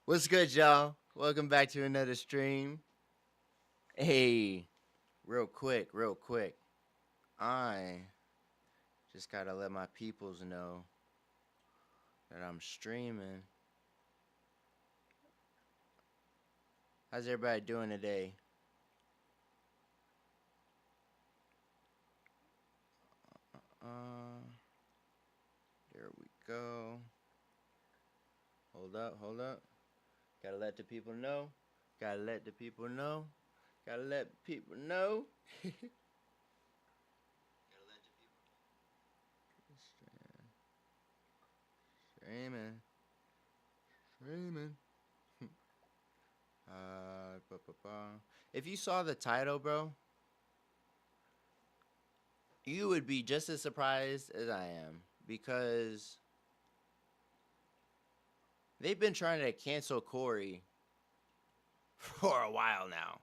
What's good, y'all? Welcome back to another stream. Hey, real quick. I just gotta let my peoples know that I'm streaming. How's everybody doing today? Uh, there we go. Hold up. Gotta let the people know. Gotta let the people know. Gotta let people know. Streaming. Streaming. If you saw the title, bro, you would be just as surprised as I am because they've been trying to cancel Corey for a while now.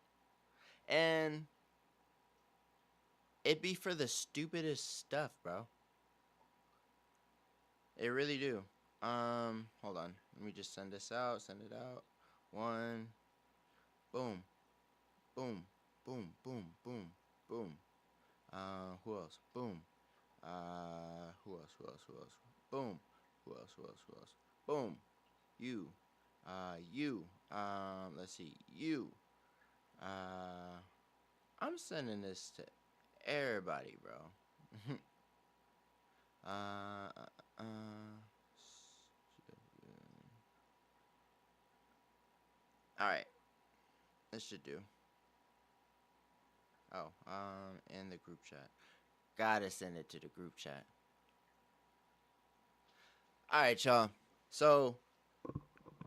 And it be for the stupidest stuff, bro. It really do. Hold on. Let me just send this out. Send it out. One. Boom. Boom. Boom. Boom. Boom. Boom. Who else? Boom. Who else? Boom. Who else? Boom. You. You. Let's see. You. I'm sending this to everybody, bro. All right. This should do. Oh, in the group chat. Gotta send it to the group chat. All right, y'all. So,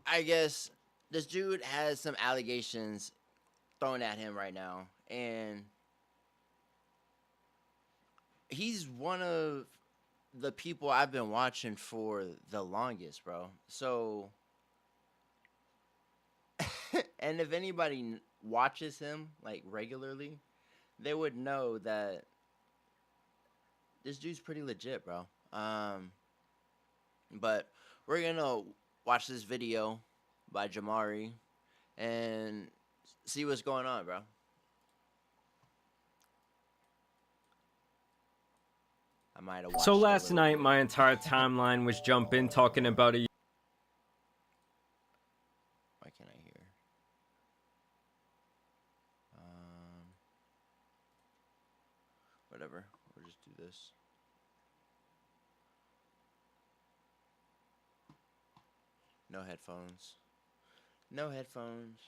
I guess this dude has some allegations thrown at him right now, and he's one of the people I've been watching for the longest, bro. So, and if anybody watches him like regularly, they would know that this dude's pretty legit, bro. But we're gonna watch this video by Jamari and see what's going on, bro. I might have watched. So last night, my entire timeline was jumping, talking about a. Why can't I hear? Whatever. We'll just do this. No headphones. No headphones.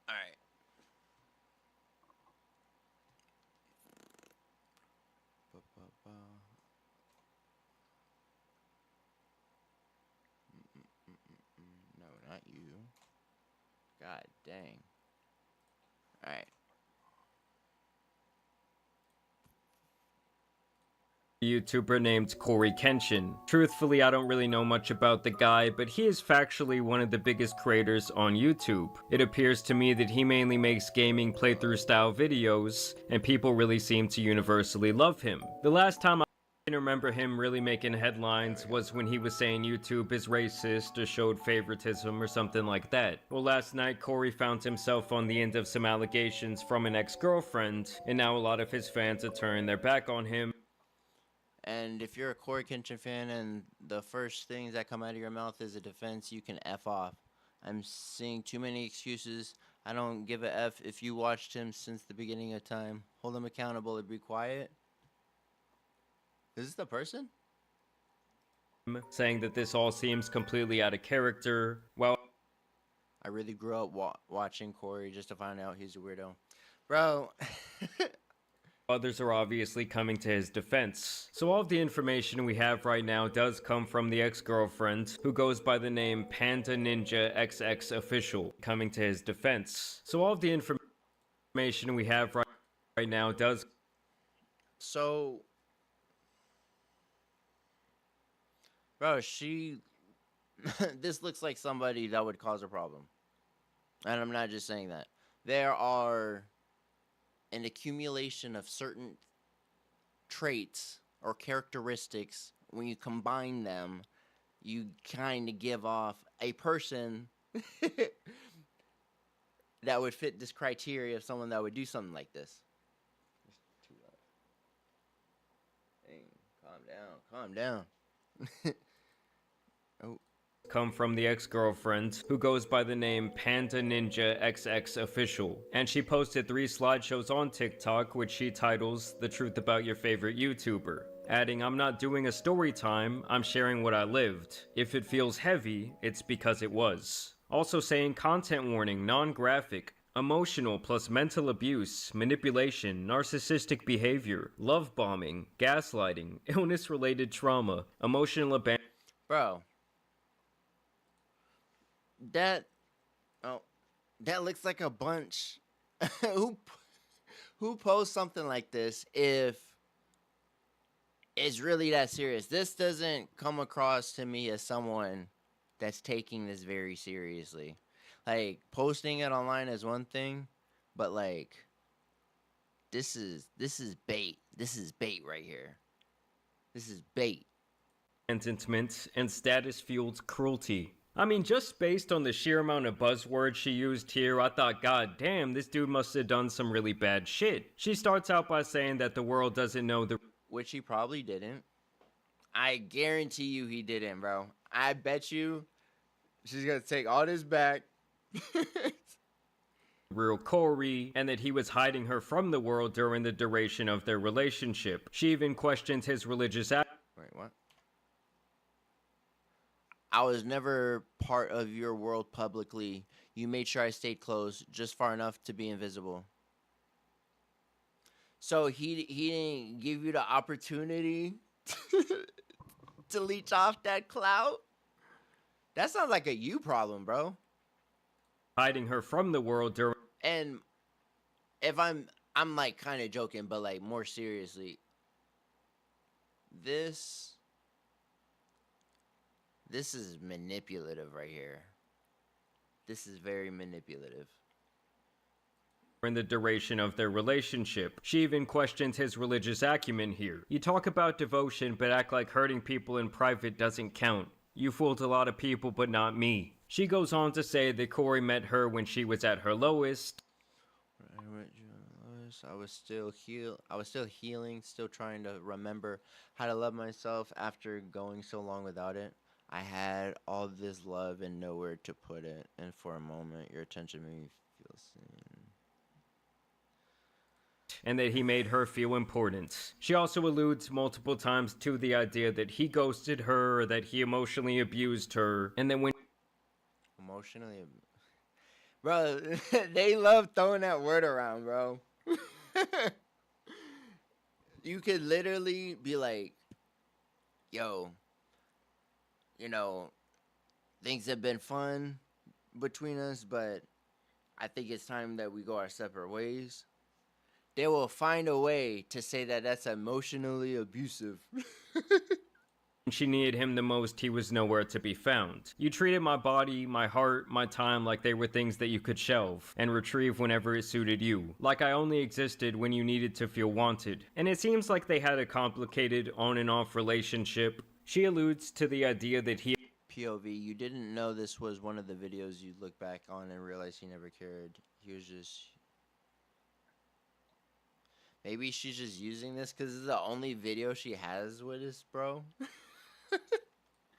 All right. No, not you. God dang. All right. YouTuber named Coryxkenshin. Truthfully, I don't really know much about the guy, but he is factually one of the biggest creators on YouTube. It appears to me that he mainly makes gaming playthrough style videos, and people really seem to universally love him. The last time I remember him really making headlines was when he was saying YouTube is racist or showed favoritism or something like that. Well, last night Corey found himself on the end of some allegations from an ex-girlfriend, and now a lot of his fans are turning their back on him. And if you're a Coryxkenshin fan and the first things that come out of your mouth is a defense, you can F off. I'm seeing too many excuses. I don't give a F if you watched him since the beginning of time. Hold him accountable and be quiet. Is this the person? Saying that this all seems completely out of character. Well, I really grew up watching Corey just to find out he's a weirdo. Bro. others are obviously coming to his defense. So all of the information we have right now does come from the ex-girlfriend, who goes by the name Panda Ninja XX Official, coming to his defense. So all of the information we have right now does... So... Bro, she... this looks like somebody that would cause a problem. And I'm not just saying that. There are an accumulation of certain traits or characteristics. When you combine them, you kind of give off a person that would fit this criteria of someone that would do something like this. Too loud. Dang, calm down. Oh. Come from the ex-girlfriend, who goes by the name Panda Ninja XX Official, and she posted 3 slideshows on TikTok which she titles The Truth About Your Favorite YouTuber, adding, "I'm not doing a story time, I'm sharing what I lived. If it feels heavy, it's because it was." Also saying content warning, non-graphic, emotional plus mental abuse, manipulation, narcissistic behavior, love bombing, gaslighting, illness-related trauma, emotional abandonment. Bro. That looks like a bunch. who posts something like this if it's really that serious? This doesn't come across to me as someone that's taking this very seriously. Like, posting it online is one thing, but like, this is bait. This is bait right here. This is bait. Contentment and status-fueled cruelty. I mean, just based on the sheer amount of buzzwords she used here, I thought, god damn, this dude must have done some really bad shit. She starts out by saying that the world doesn't know the... Which he probably didn't. I guarantee you he didn't, bro. I bet you she's gonna take all this back. real Cory, and that he was hiding her from the world during the duration of their relationship. She even questioned his religious act. Wait, what? I was never part of your world publicly. You made sure I stayed close, just far enough to be invisible. So he didn't give you the opportunity to leech off that clout? That sounds like a you problem, bro. Hiding her from the world during... And if I'm like kind of joking, but like more seriously, this is manipulative right here. This is very manipulative. In the duration of their relationship. She even questioned his religious acumen here. You talk about devotion, but act like hurting people in private doesn't count. You fooled a lot of people, but not me. She goes on to say that Cory met her when she was at her lowest. I was still healing, still trying to remember how to love myself after going so long without it. I had all this love and nowhere to put it, and for a moment, your attention made me feel seen. And that he made her feel important. She also alludes multiple times to the idea that he ghosted her, or that he emotionally abused her, and then when... Emotionally... Bro, they love throwing that word around, bro. You could literally be like, yo, you know, things have been fun between us, but I think it's time that we go our separate ways. They will find a way to say that that's emotionally abusive. she needed him the most, he was nowhere to be found. You treated my body, my heart, my time like they were things that you could shelve and retrieve whenever it suited you. Like I only existed when you needed to feel wanted. And it seems like they had a complicated on and off relationship. She alludes to the idea that he... POV, you didn't know this was one of the videos you'd look back on and realize he never cared. He was just... Maybe she's just using this because it's the only video she has with us, bro.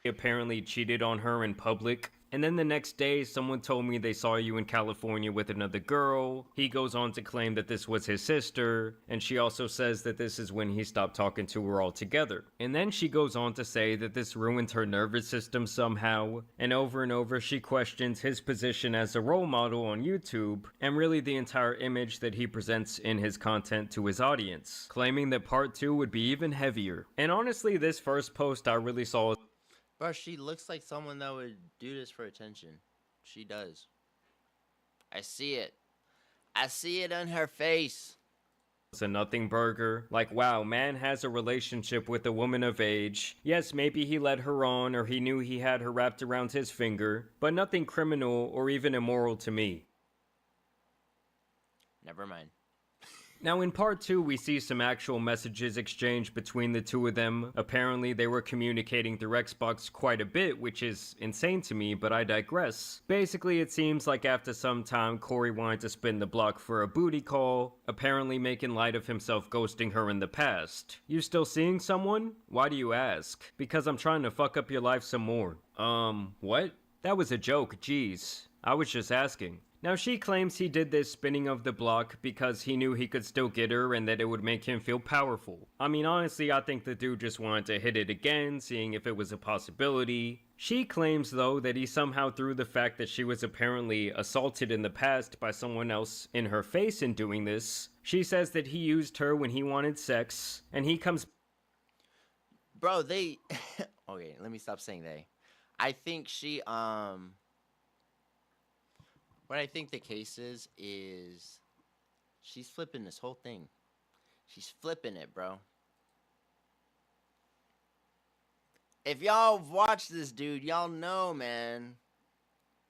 He apparently cheated on her in public. And then the next day, someone told me they saw you in California with another girl. He goes on to claim that this was his sister, and she also says that this is when he stopped talking to her altogether. And then she goes on to say that this ruined her nervous system somehow, and over she questions his position as a role model on YouTube, and really the entire image that he presents in his content to his audience, claiming that part 2 would be even heavier. And honestly, this first post I really saw... Bro, she looks like someone that would do this for attention. She does. I see it. I see it on her face. It's a nothing burger. Like, wow, man has a relationship with a woman of age. Yes, maybe he led her on, or he knew he had her wrapped around his finger, but nothing criminal or even immoral to me. Never mind. Now in part 2 we see some actual messages exchanged between the two of them. Apparently they were communicating through Xbox quite a bit, which is insane to me, but I digress. Basically it seems like after some time Cory wanted to spin the block for a booty call, apparently making light of himself ghosting her in the past. You still seeing someone? Why do you ask? Because I'm trying to fuck up your life some more. What? That was a joke, jeez. I was just asking. Now she claims he did this spinning of the block because he knew he could still get her and that it would make him feel powerful. I mean honestly I think the dude just wanted to hit it again, seeing if it was a possibility. She claims though that he somehow threw the fact that she was apparently assaulted in the past by someone else in her face in doing this. She says that he used her when he wanted sex, and he comes... Bro, they... Okay, let me stop saying they. I think she, what I think the case is she's flipping this whole thing. She's flipping it, bro. If y'all watch this dude, y'all know, man,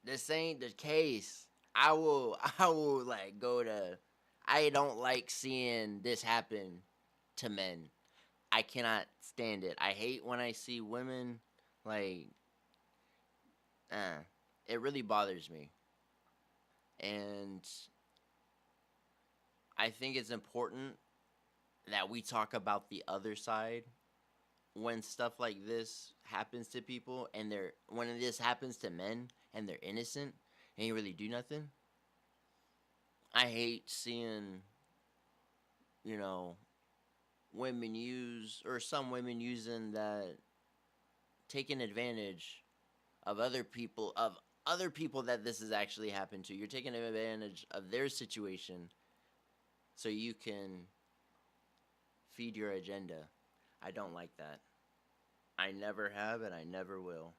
this ain't the case. I will like go to, I don't like seeing this happen to men. I cannot stand it. I hate when I see women, like, it really bothers me. And I think it's important that we talk about the other side when stuff like this happens to people, and when this happens to men and they're innocent and you really do nothing. I hate seeing, you know, women use, or some women using that, taking advantage of other people that this has actually happened to. You're taking advantage of their situation so you can feed your agenda. I don't like that. I never have, and I never will.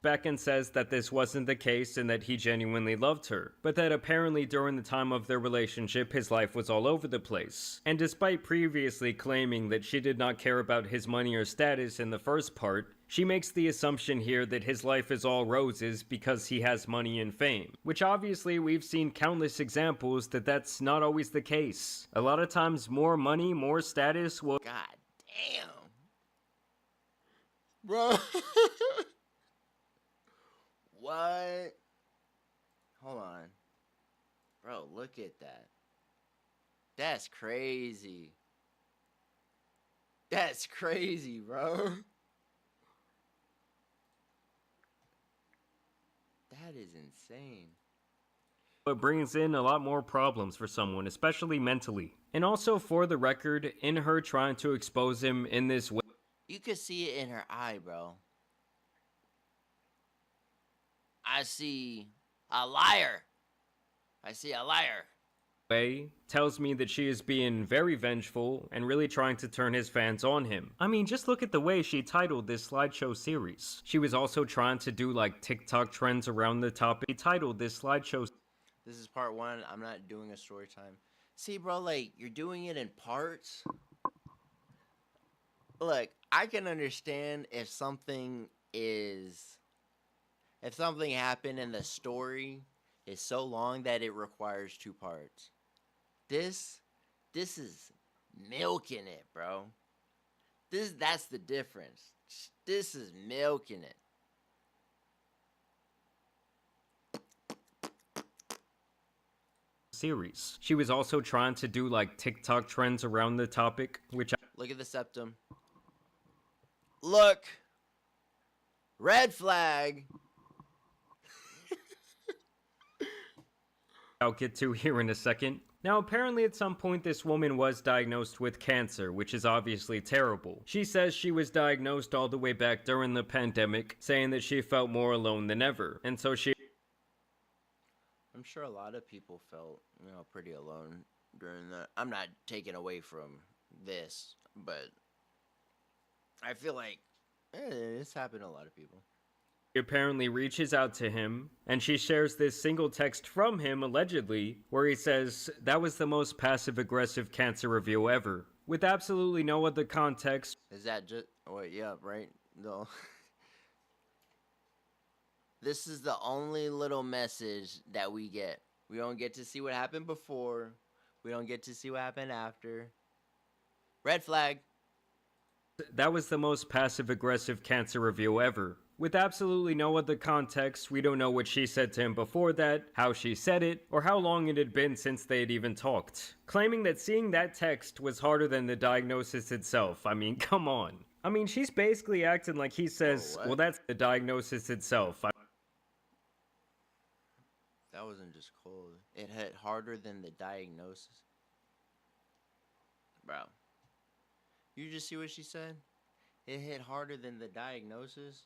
Back and says that this wasn't the case and that he genuinely loved her, but that apparently during the time of their relationship his life was all over the place. And despite previously claiming that she did not care about his money or status in the first part, she makes the assumption here that his life is all roses because he has money and fame, which obviously we've seen countless examples that that's not always the case. A lot of times more money, more status will... God damn. Bro. What? Hold on. Bro, look at that. That's crazy. That's crazy, bro. That is insane. It brings in a lot more problems for someone, especially mentally. And also, for the record, in her trying to expose him in this way... You could see it in her eye, bro. I see a liar. I see a liar. Tells me that she is being very vengeful and really trying to turn his fans on him. I mean, just look at the way she titled this slideshow series. She was also trying to do like TikTok trends around the topic. She titled this slideshow... This is part 1. I'm not doing a story time. See, bro, like, you're doing it in parts. Look, I can understand if something happened and the story is so long that it requires 2 parts. This is milking it, bro. That's the difference. This is milking it. Series. She was also trying to do like TikTok trends around the topic, which Look at the septum. Look. Red flag. I'll get to here in a second. Now apparently at some point this woman was diagnosed with cancer, which is obviously terrible. She says she was diagnosed all the way back during the pandemic, saying that she felt more alone than ever, and so she... I'm sure a lot of people felt, pretty alone during that. I'm not taking away from this, but I feel like it's happened to a lot of people. Apparently reaches out to him, and she shares this single text from him, allegedly, where he says, "That was the most passive-aggressive cancer reveal ever," with absolutely no other context. Is that just... Wait, yeah, right? No. This is the only little message that we get. We don't get to see what happened before. We don't get to see what happened after. Red flag. That was the most passive-aggressive Cancer reveal ever. With absolutely no other context, we don't know what she said to him before that, how she said it, or how long it had been since they had even talked. Claiming that seeing that text was harder than the diagnosis itself. I mean, come on. I mean, she's basically acting like he says, well, that's the diagnosis itself. That wasn't just cold. It hit harder than the diagnosis. Bro. You just see what she said? It hit harder than the diagnosis?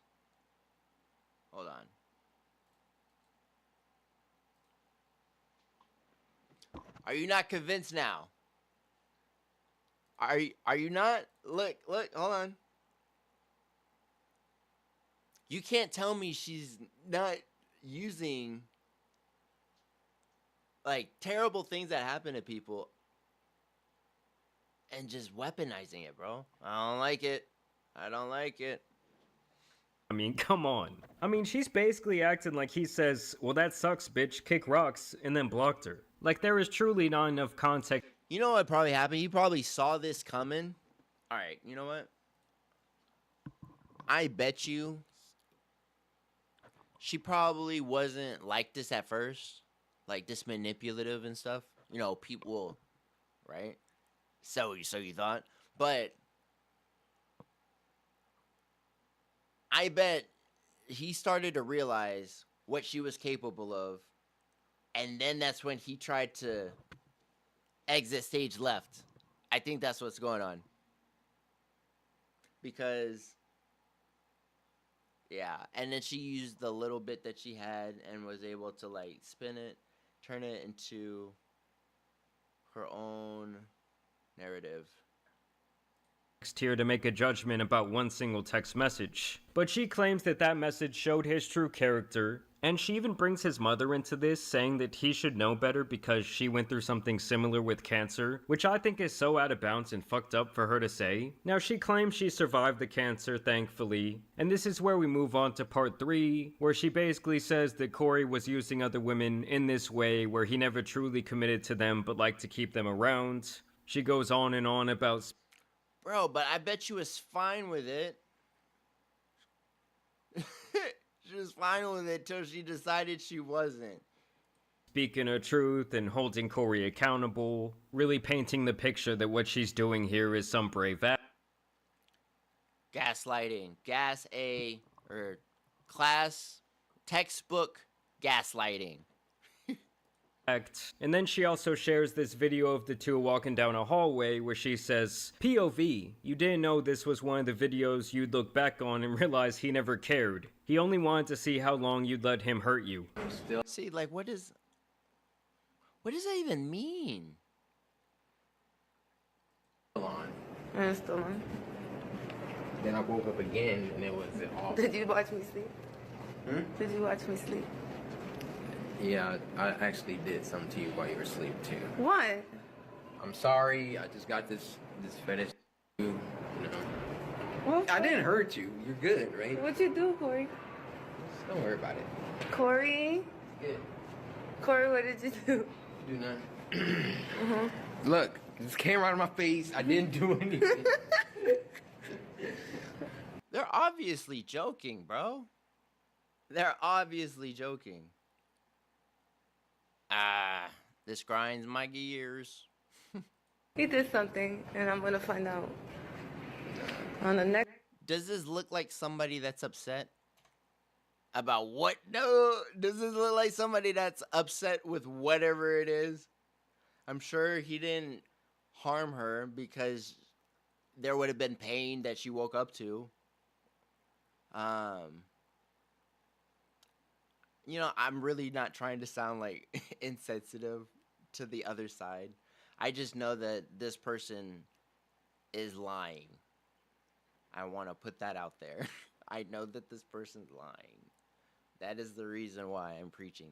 Hold on. Are you not convinced now? Are you not? Look, hold on. You can't tell me she's not using like terrible things that happen to people and just weaponizing it, bro. I don't like it. I don't like it. I mean, come on. I mean, she's basically acting like he says, well, that sucks, bitch, kick rocks, and then blocked her. Like, there is truly not enough context. You know what probably happened? He probably saw this coming. Alright, you know what? I bet you she probably wasn't like this at first. Like, this manipulative and stuff. You know, people, right? So you thought. But I bet he started to realize what she was capable of. And then that's when he tried to exit stage left. I think that's what's going on. Because, yeah. And then she used the little bit that she had and was able to, like, spin it, turn it into her own narrative. Here to make a judgment about one single text message. But she claims that that message showed his true character, and she even brings his mother into this, saying that he should know better because she went through something similar with cancer, which I think is so out of bounds and fucked up for her to say. Now, she claims she survived the cancer, thankfully, and this is where we move on to part 3, where she basically says that Cory was using other women in this way, where he never truly committed to them but liked to keep them around. She goes on and on about... Bro, but I bet you was fine with it. She was fine with it till she decided she wasn't. Speaking her truth and holding Cory accountable, really painting the picture that what she's doing here is some brave act. Gaslighting. Class textbook gaslighting. And then she also shares this video of the two walking down a hallway where she says, POV, you didn't know this was one of the videos you'd look back on and realize he never cared. He only wanted to see how long you'd let him hurt you. See, like, what does that even mean? Still on. I'm still on. Then I woke up again and it was off. Did you watch me sleep? Did you watch me sleep? Yeah, I actually did something to you while you were asleep too. What? I'm sorry. I just got this fetish. You know. What? I didn't hurt you. You're good, right? What'd you do, Cory? Just don't worry about it. Cory? It's good. Cory, what did you do? You do nothing. Look, this camera out of my face. I didn't do anything. They're obviously joking, bro. They're obviously joking. This grinds my gears. He did something, and I'm gonna find out. On the next... Does this look like somebody that's upset? About what? No. Does this look like somebody that's upset with whatever it is? I'm sure he didn't harm her because there would have been pain that she woke up to. You know, I'm really not trying to sound like insensitive to the other side. I just know that this person is lying. I want to put that out there. I know that this person's lying. That is the reason why I'm preaching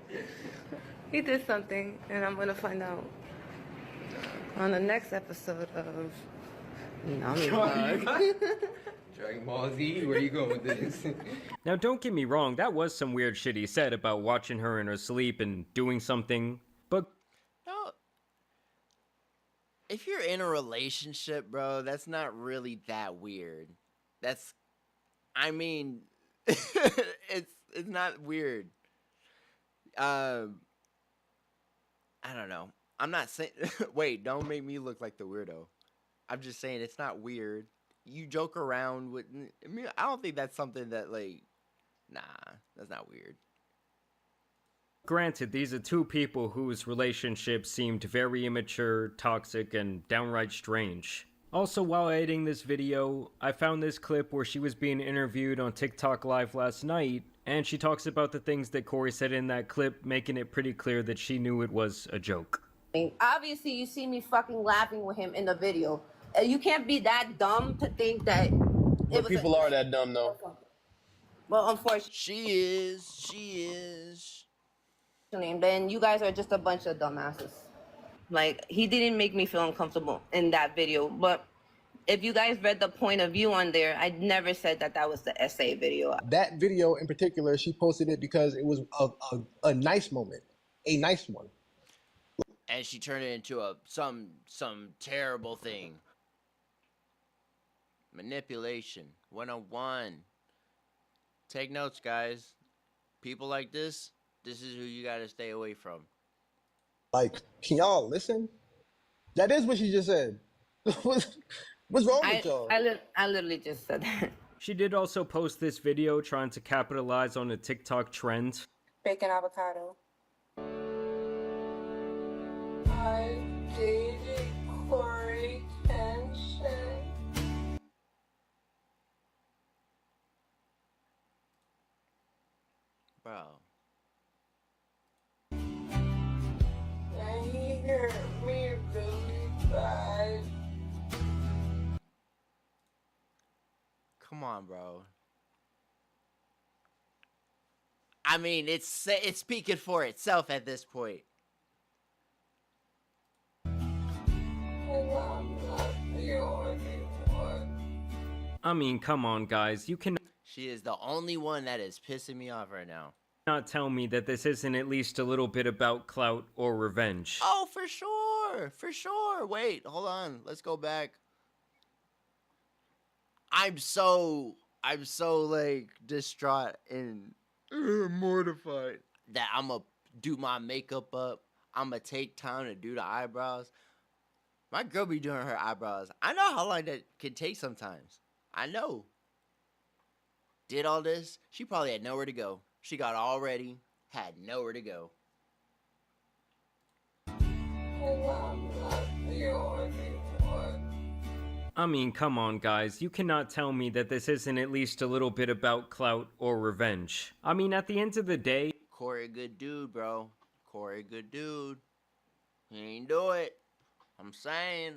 this. He did something, and I'm gonna find out. On the next episode of... Dragon Ball Z, where you going with this? Now don't get me wrong, that was some weird shit he said about watching her in her sleep and doing something, but... if you're in a relationship, bro, that's not really that weird. That's, I mean, it's not weird. Um, I don't know. I'm not saying. Wait, don't make me look like the weirdo. I'm just saying it's not weird. You joke around with. I mean, I don't think that's something that like. Nah, that's not weird. Granted, these are two people whose relationship seemed very immature, toxic, and downright strange. Also, while editing this video, I found this clip where she was being interviewed on TikTok Live last night, and she talks about the things that Cory said in that clip, making it pretty clear that she knew it was a joke. Obviously, you see me fucking laughing with him in the video. You can't be that dumb to think that But people are that dumb, though. Well, unfortunately, She is. then you guys are just a bunch of dumbasses. Like, he didn't make me feel uncomfortable in that video. But if you guys read the point of view on there, I never said that that was the essay video. That video in particular, she posted it because it was a nice moment, a nice one. And she turned it into some terrible thing. Manipulation 101. Take notes, guys. People like this is who you gotta stay away from. Like, can y'all listen? That is what she just said. What's wrong with y'all? I literally just said that. She did also post this video trying to capitalize on the TikTok trend. Bacon avocado. I dated Coryxkenshin'. Bro. And he hurt me really bad. Come on, bro. I mean, it's speaking for itself at this point. And I'm not the only one. I mean, come on, guys. You cannot She is the only one that is pissing me off right now. tell me that this isn't at least a little bit about clout or revenge. Oh, for sure. For sure. Wait, hold on. Let's go back. I'm so like distraught and mortified that I'm gonna do my makeup up. I'm gonna take time to do the eyebrows. My girl be doing her eyebrows. I know how long that can take sometimes. I know. Did all this. She probably had nowhere to go. She got all ready, had nowhere to go. And I'm not the only one. I mean, come on, guys. You cannot tell me that this isn't at least a little bit about clout or revenge. I mean, at the end of the day, Cory, a good dude, bro. Cory, a good dude. He ain't do it. I'm saying.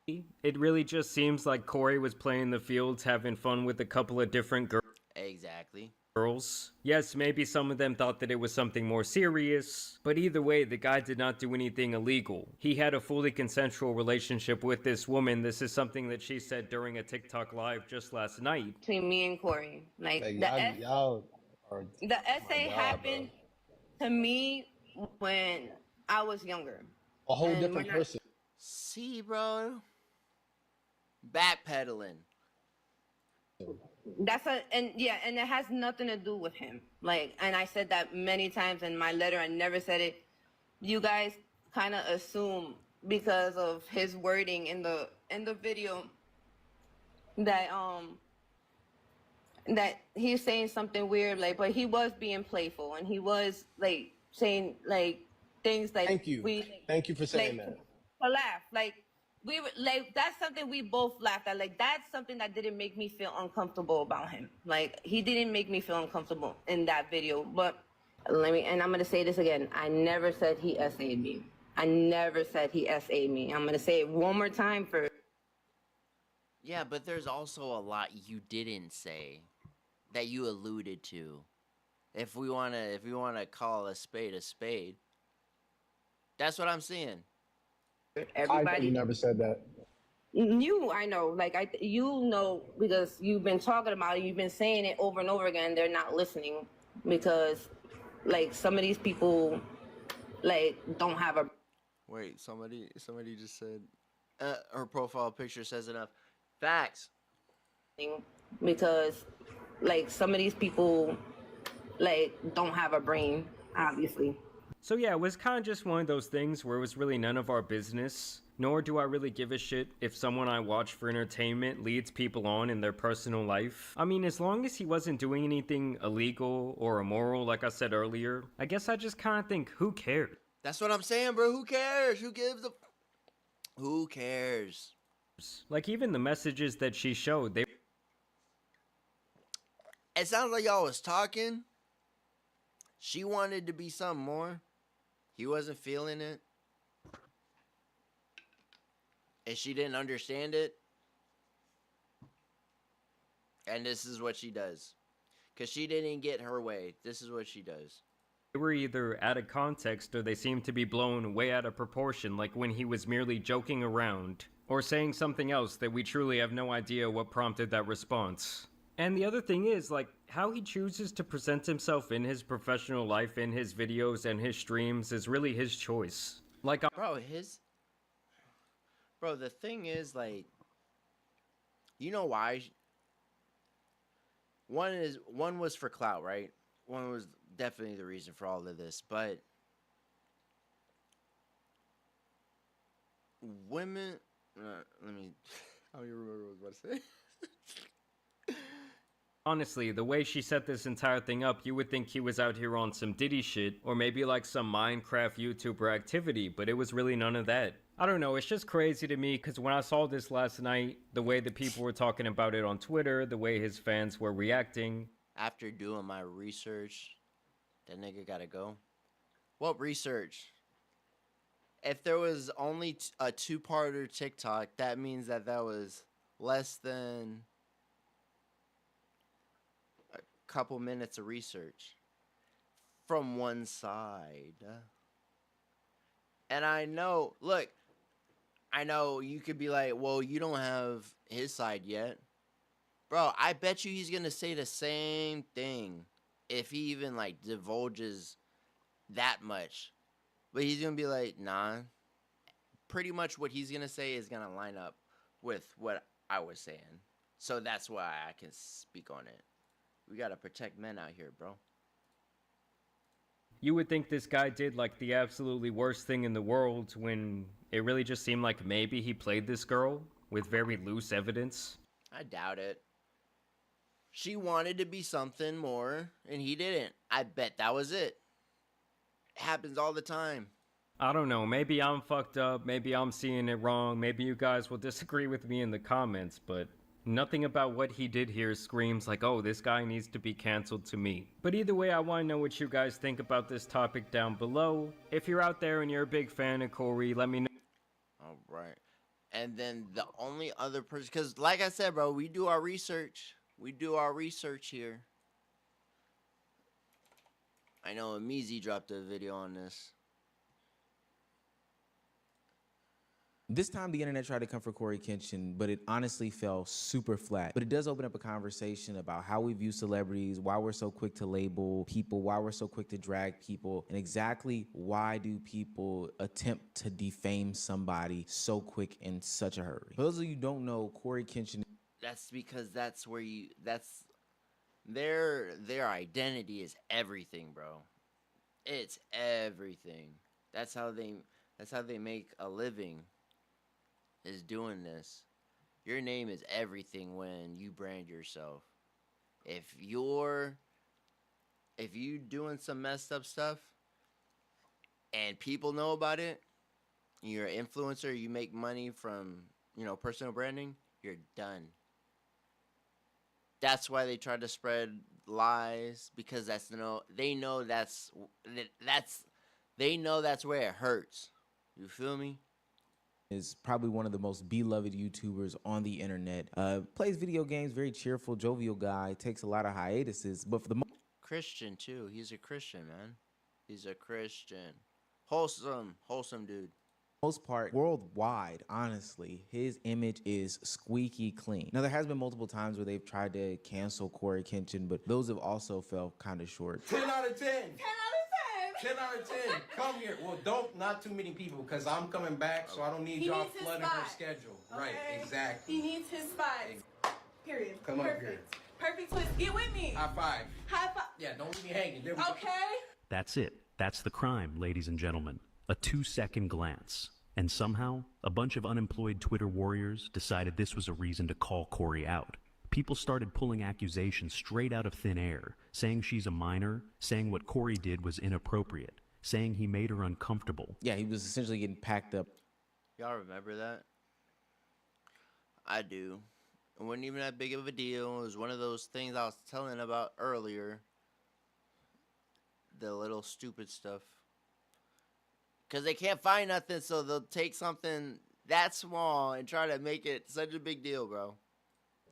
it really just seems like Cory was playing the fields, having fun with a couple of different Exactly. girls. Yes, maybe some of them thought that it was something more serious, but either way, the guy did not do anything illegal. He had a fully consensual relationship with this woman. This is something that she said during a TikTok live just last night. Between me and Cory. Like, Y'all are... the essay happened to me when I was younger. A whole And different we're not- person. See, bro. Backpedaling. And it has nothing to do with him. Like, and I said that many times in my letter. I never said it. You guys kind of assume because of his wording in the video that that he's saying something weird, like, but he was being playful and he was like saying like things like Thank you. Thank you for saying that. To laugh, like we were like, that's something we both laughed at. Like, that's something that didn't make me feel uncomfortable about him. Like, he didn't make me feel uncomfortable in that video. But and I'm gonna say this again. I never said he SA'd me. I never said he SA'd me. I'm gonna say it one more time for. Yeah, but there's also a lot you didn't say that you alluded to. If we wanna call a spade, that's what I'm saying. Everybody. I never said that. I know, like you know, because you've been talking about it, you've been saying it over and over again. They're not listening because, like, some of these people, like, don't have a. Wait, somebody just said Her profile picture says enough. Facts. Because like some of these people like don't have a brain, obviously. So yeah, it was kind of just one of those things where it was really none of our business, nor do I really give a shit if someone I watch for entertainment leads people on in their personal life. I mean, as long as he wasn't doing anything illegal or immoral, like I said earlier, I guess I just kind of think, who cares? That's what I'm saying, bro. Who cares? Who gives a... Who cares? Like, even the messages that she showed, they... It sounds like y'all was talking. She wanted to be something more. He wasn't feeling it. And she didn't understand it. And this is what she does. Because she didn't get her way. This is what she does. They were either out of context or they seemed to be blown way out of proportion, like when he was merely joking around, or saying something else that we truly have no idea what prompted that response. And the other thing is, like, how he chooses to present himself in his professional life, in his videos and his streams, is really his choice. Like, Bro, Bro, the thing is, like... You know why? One was for clout, right? One was definitely the reason for all of this, but... Women... let me... I don't even remember what I was about to say. honestly, the way she set this entire thing up, you would think he was out here on some Diddy shit, or maybe like some Minecraft YouTuber activity, but it was really none of that. I don't know, it's just crazy to me, because when I saw this last night, the way that people were talking about it on Twitter, the way his fans were reacting. After doing my research, that nigga gotta go. What research? If there was only a two-parter TikTok, that means that was less than a couple minutes of research from one side. And I know, look, I know you could be like, well, you don't have his side yet. Bro, I bet you he's gonna say the same thing if he even, like, divulges that much. But he's gonna be like, nah. Pretty much what he's gonna say is gonna line up with what I was saying. So that's why I can speak on it. We gotta protect men out here, bro. You would think this guy did, like, the absolutely worst thing in the world when it really just seemed like maybe he played this girl with very loose evidence. I doubt it. She wanted to be something more, and he didn't. I bet that was it. It happens all the time. I don't know, maybe I'm fucked up, maybe I'm seeing it wrong, maybe you guys will disagree with me in the comments, but nothing about what he did here screams like, oh, this guy needs to be canceled to me. But either way, I want to know what you guys think about this topic down below. If you're out there and you're a big fan of Cory, let me know. Alright. And then the only other person, because like I said, bro, we do our research. We do our research here. I know Amizi dropped a video on this. This time the internet tried to come for Coryxkenshin, but it honestly fell super flat. But it does open up a conversation about how we view celebrities, why we're so quick to label people, why we're so quick to drag people, and exactly why do people attempt to defame somebody so quick in such a hurry. For those of you who don't know, Coryxkenshin... That's because that's where you... That's... Their identity is everything, bro. It's everything. That's how they make a living. Is doing this. Your name is everything when you brand yourself. If you doing some messed up stuff and people know about it, you're an influencer, you make money from, personal branding, you're done. That's why they try to spread lies, because they know that's where it hurts. You feel me? Is probably one of the most beloved YouTubers on the internet. Plays video games, very cheerful, jovial guy, takes a lot of hiatuses, but for the most Christian too. He's a Christian, man. He's a Christian. Wholesome dude. most part, worldwide, honestly, his image is squeaky clean. Now, there has been multiple times where they've tried to cancel Coryxkenshin, but those have also fell kind of short. 10 out of 10. 10 out of 10. 10 out of 10. Come here. Well, not too many people, because I'm coming back, so I don't need He y'all needs his flooding her spot. schedule. Okay? Right, exactly. He needs his spot. Period. Come up Perfect. here. Perfect twist. Get with me. High five. High five. Yeah, don't leave me hanging. There we go. Okay. That's it. That's the crime, ladies and gentlemen. A 2-second glance. And somehow, a bunch of unemployed Twitter warriors decided this was a reason to call Cory out. People started pulling accusations straight out of thin air, saying she's a minor, saying what Cory did was inappropriate, saying he made her uncomfortable. Yeah, he was essentially getting packed up. Y'all remember that? I do. It wasn't even that big of a deal. It was one of those things I was telling about earlier. The little stupid stuff. Because they can't find nothing, so they'll take something that small and try to make it such a big deal, bro.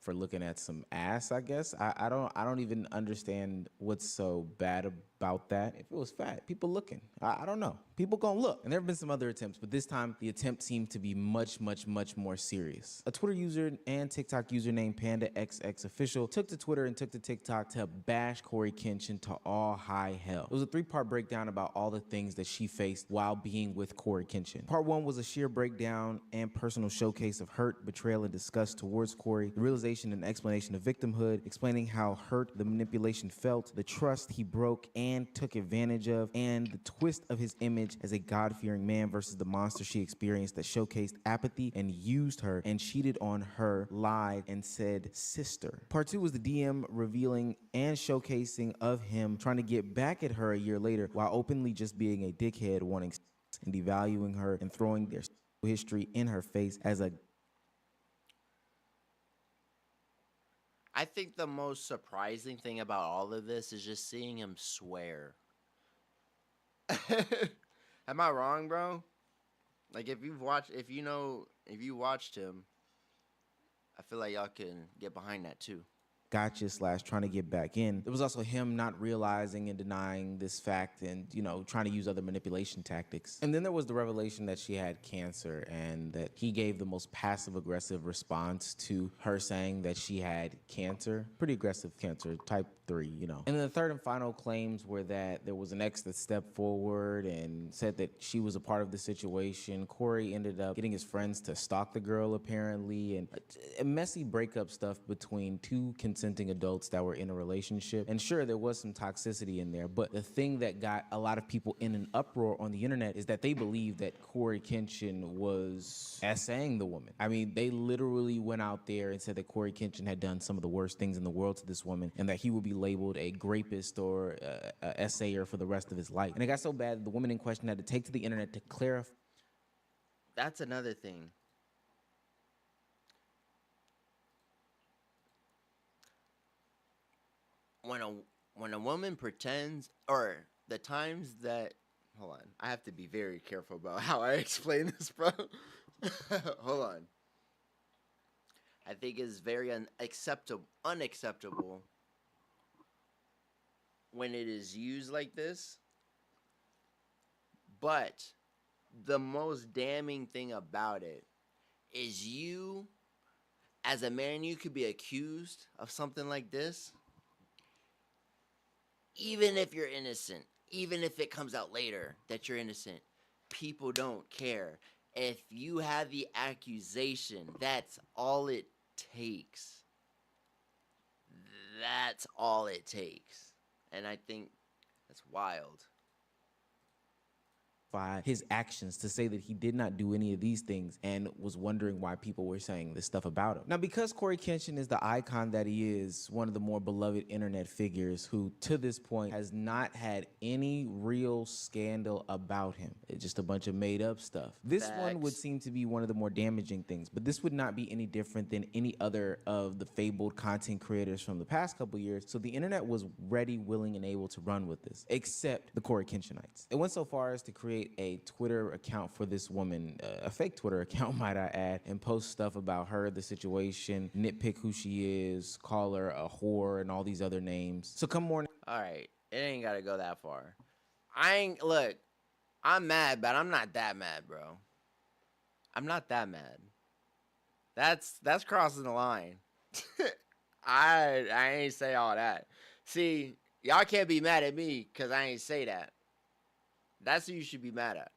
For looking at some ass, I guess. I don't even understand what's so bad about that. If it was fat, people looking. I don't know. People gonna look. And there have been some other attempts, but this time the attempt seemed to be much more serious. A Twitter user and TikTok user named PandaXXOfficial took to Twitter and took to TikTok to bash Coryxkenshin to all high hell. It was a 3-part breakdown about all the things that she faced while being with Coryxkenshin. Part 1 was a sheer breakdown and personal showcase of hurt, betrayal, and disgust towards Cory, the realization and explanation of victimhood, explaining how hurt the manipulation felt, the trust he broke and took advantage of, and the twist of his image as a God-fearing man versus the monster she experienced that showcased apathy and used her and cheated on her, lied, and said sister. Part 2 was the DM revealing and showcasing of him trying to get back at her a year later while openly just being a dickhead, wanting and devaluing her and throwing their history in her face as a... I think the most surprising thing about all of this is just seeing him swear. Am I wrong, bro? Like, if you watched him, I feel like y'all can get behind that too. Gotcha / trying to get back in. There was also him not realizing and denying this fact and, trying to use other manipulation tactics. And then there was the revelation that she had cancer and that he gave the most passive-aggressive response to her saying that she had cancer. Pretty aggressive cancer, type 3, And then the third and final claims were that there was an ex that stepped forward and said that she was a part of the situation. Cory ended up getting his friends to stalk the girl, apparently, and a messy breakup stuff between two consenting adults that were in a relationship. And sure, there was some toxicity in there, but the thing that got a lot of people in an uproar on the internet is that they believed that Coryxkenshin was essaying the woman. I mean, they literally went out there and said that Coryxkenshin had done some of the worst things in the world to this woman and that he would be labeled a rapist or a essayer for the rest of his life. And it got so bad that the woman in question had to take to the internet to clarify. That's another thing. When a woman pretends, or the times that, hold on, I have to be very careful about how I explain this, bro. Hold on. I think it's very unacceptable when it is used like this. But the most damning thing about it is you, as a man, you could be accused of something like this. Even if you're innocent, even if it comes out later that you're innocent, people don't care. If you have the accusation, that's all it takes. That's all it takes. And I think that's wild. His actions to say that he did not do any of these things and was wondering why people were saying this stuff about him. Now, because Coryxkenshin is the icon that he is, one of the more beloved internet figures who to this point has not had any real scandal about him. It's just a bunch of made up stuff. This one would seem to be one of the more damaging things, but this would not be any different than any other of the fabled content creators from the past couple years. So the internet was ready, willing, and able to run with this, except the Coryxkenshinites. It went so far as to create a Twitter account for this woman, a fake Twitter account, might I add, and post stuff about her, the situation, nitpick who she is, call her a whore, and all these other names. So come morning. All right, it ain't gotta go that far. Look, I'm mad, but I'm not that mad, bro. I'm not that mad. That's crossing the line. I ain't say all that. See, y'all can't be mad at me because I ain't say that. That's who you should be mad at.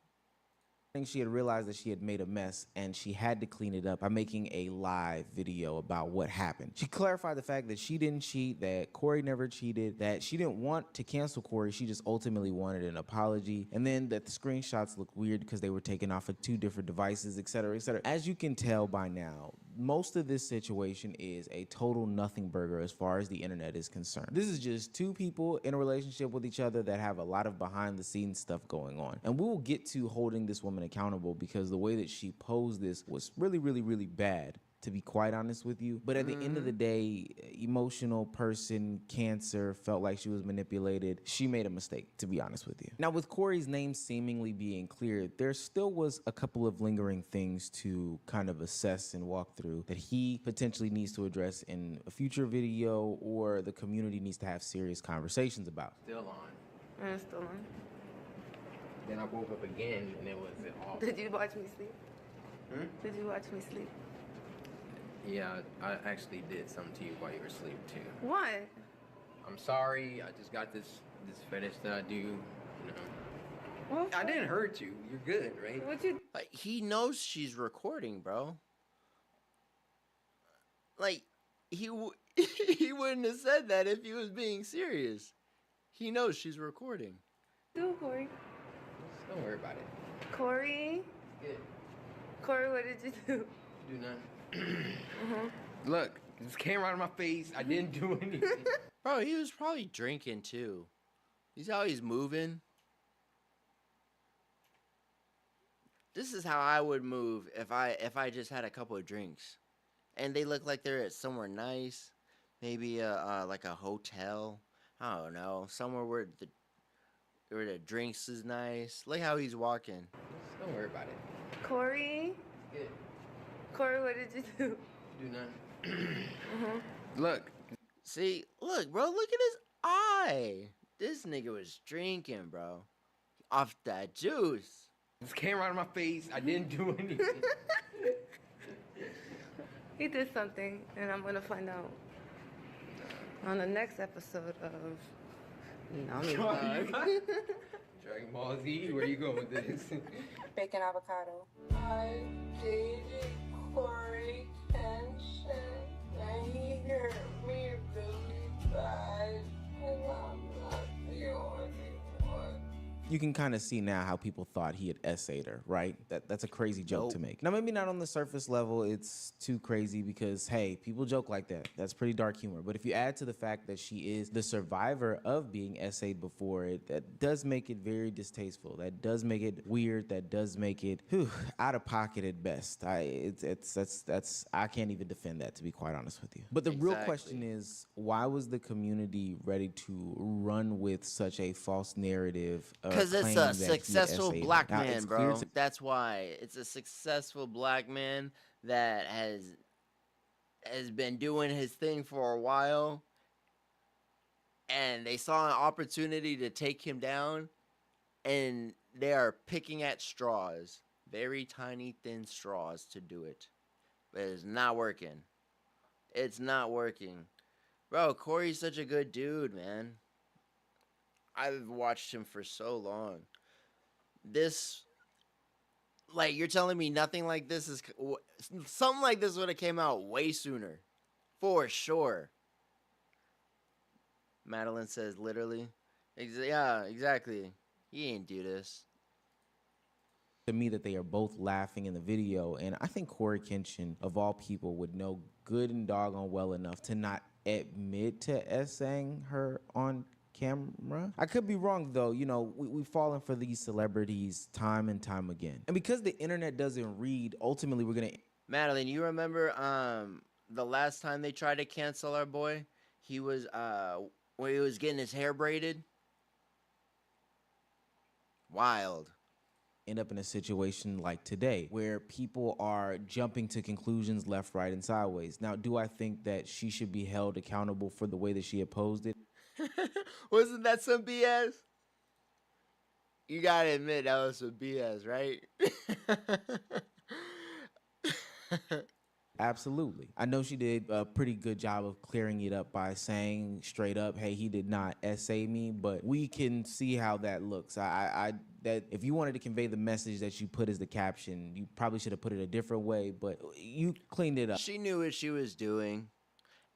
I think she had realized that she had made a mess and she had to clean it up by making a live video about what happened. She clarified the fact that she didn't cheat, that Cory never cheated, that she didn't want to cancel Cory, she just ultimately wanted an apology, and then that the screenshots look weird because they were taken off of 2 different devices, etc., etc. As you can tell by now, most of this situation is a total nothing burger as far as the internet is concerned. This is just 2 people in a relationship with each other that have a lot of behind the scenes stuff going on. And we will get to holding this woman accountable because the way that she posed this was really, really, really bad, to be quite honest with you. But at the end of the day, emotional person, cancer, felt like she was manipulated. She made a mistake, to be honest with you. Now, with Cory's name seemingly being cleared, there still was a couple of lingering things to kind of assess and walk through that he potentially needs to address in a future video, or the community needs to have serious conversations about. Still on. And it's still on. Then I woke up again and it was off. Did you watch me sleep? Hmm? Did you watch me sleep? Yeah, I actually did something to you while you were asleep too. What? I'm sorry. I just got this fetish that I do. You know. Well, I didn't hurt you. You're good, right? What you? Like, he knows she's recording, bro. Like, he wouldn't have said that if he was being serious. He knows she's recording. Do Cory? Don't worry about it. Cory? Good. Cory, what did you do? Do nothing. Look, this camera out of my face. I didn't do anything. Bro, he was probably drinking too. You see how he's moving? This is how I would move if I just had a couple of drinks. And they look like they're at somewhere nice. Maybe like a hotel. I don't know. Somewhere where the drinks is nice. Look how he's walking. Don't worry about it. Cory? Good. Cory, what did you do? Do nothing. Look. See, look, bro, look at his eye. This nigga was drinking, bro. Off that juice. This camera out of my face. I didn't do anything. He did something, and I'm gonna find out on the next episode of Dragon Ball Z. Where you going with this? Bacon Avocado. I dated Coryxkenshin, and he hurt me really bad, and I'm not the only one. You can kind of see now how people thought he had essayed her, right? That's a crazy joke to make. Now, maybe not on the surface level, it's too crazy because, hey, people joke like that. That's pretty dark humor. But if you add to the fact that she is the survivor of being essayed before it, that does make it very distasteful. That does make it weird. That does make it out of pocket at best. I can't even defend that, to be quite honest with you. But the real question is, why was the community ready to run with such a false narrative? Because it's a successful black man, bro. That's why. It's a successful black man that has been doing his thing for a while. And they saw an opportunity to take him down. And they are picking at straws. Very tiny, thin straws to do it. But it's not working. It's not working. Bro, Cory's such a good dude, man. I've watched him for so long. This, like, you're telling me nothing like this is, something like this would have came out way sooner. For sure. Madeline says, literally. Yeah, exactly. He ain't do this. To me, that they are both laughing in the video, and I think Coryxkenshin, of all people, would know good and doggone well enough to not admit to essaying her on camera. I could be wrong though. You know, we've fallen for these celebrities time and time again. And because the internet doesn't read, ultimately we're gonna... Madeline, you remember the last time they tried to cancel our boy? He was when he was getting his hair braided. Wild. End up in a situation like today where people are jumping to conclusions left, right, and sideways. Now, do I think that she should be held accountable for the way that she opposed it? Wasn't that some BS? You gotta admit that was some BS, right? Absolutely. I know she did a pretty good job of clearing it up by saying straight up, hey, he did not essay me, but we can see how that looks. That if you wanted to convey the message that you put as the caption, you probably should have put it a different way, but you cleaned it up. She knew what she was doing.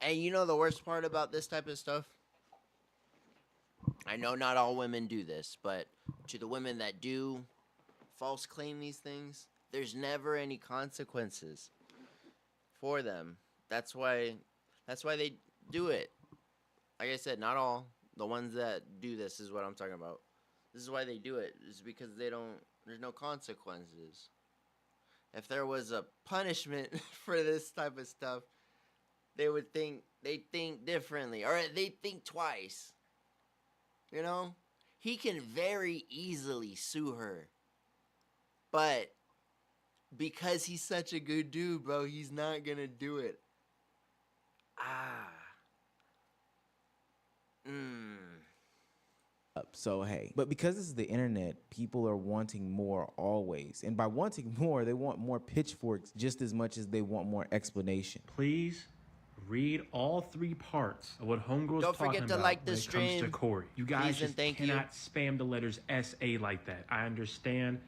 And you know the worst part about this type of stuff? I know not all women do this, but to the women that do false claim these things, there's never any consequences for them. That's why they do it. Like I said, not all. The ones that do this is what I'm talking about. This is why they do it. It's because there's no consequences. If there was a punishment for this type of stuff, they'd think differently, or they'd think twice. You know? He can very easily sue her. But because he's such a good dude, bro, he's not gonna do it. So hey, but because this is the internet, people are wanting more always. And by wanting more, they want more pitchforks just as much as they want more explanation. Please read all 3 parts of what Homegirl's Don't talking forget to about like the when it comes to stream. Cory. You guys Please and just thank cannot spam the letters SA like that. I understand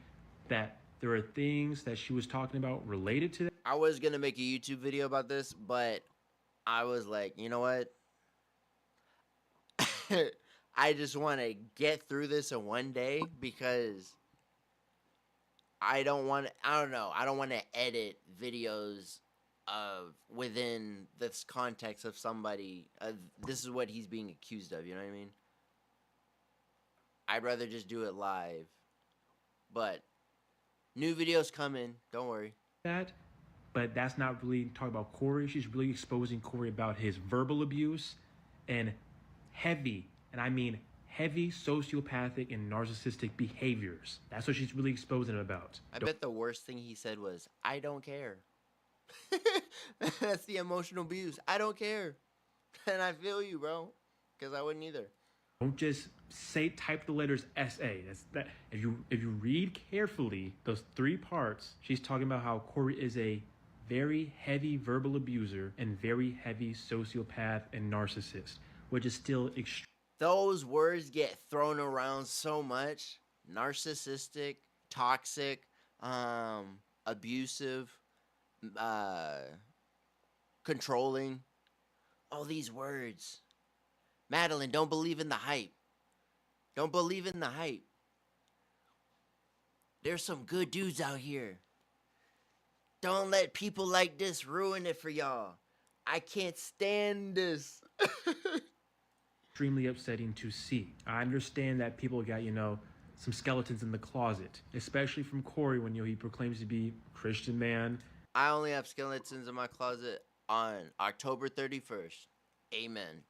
that there are things that she was talking about related to that. I was gonna make a YouTube video about this, but I was like, you know what? I just want to get through this in one day because I don't want to edit videos of within this context of somebody. This is what he's being accused of, you know what I mean? I'd rather just do it live. But new videos coming, don't worry. But that's not really talking about Cory. She's really exposing Cory about his verbal abuse and heavy, and I mean heavy, sociopathic and narcissistic behaviors. That's what she's really exposing him about. I bet the worst thing he said was, I don't care. That's the emotional abuse. I don't care. And I feel you, bro. Because I wouldn't either. Don't just type the letters SA. That. If you read carefully those 3 parts, she's talking about how Cory is a very heavy verbal abuser and very heavy sociopath and narcissist, which is still extreme. Those words get thrown around so much. Narcissistic, toxic, abusive, controlling. All these words. Madeline, don't believe in the hype. Don't believe in the hype. There's some good dudes out here. Don't let people like this ruin it for y'all. I can't stand this. Extremely upsetting to see. I understand that people got, some skeletons in the closet, especially from Cory when, he proclaims to be a Christian man. I only have skeletons in my closet on October 31st. Amen.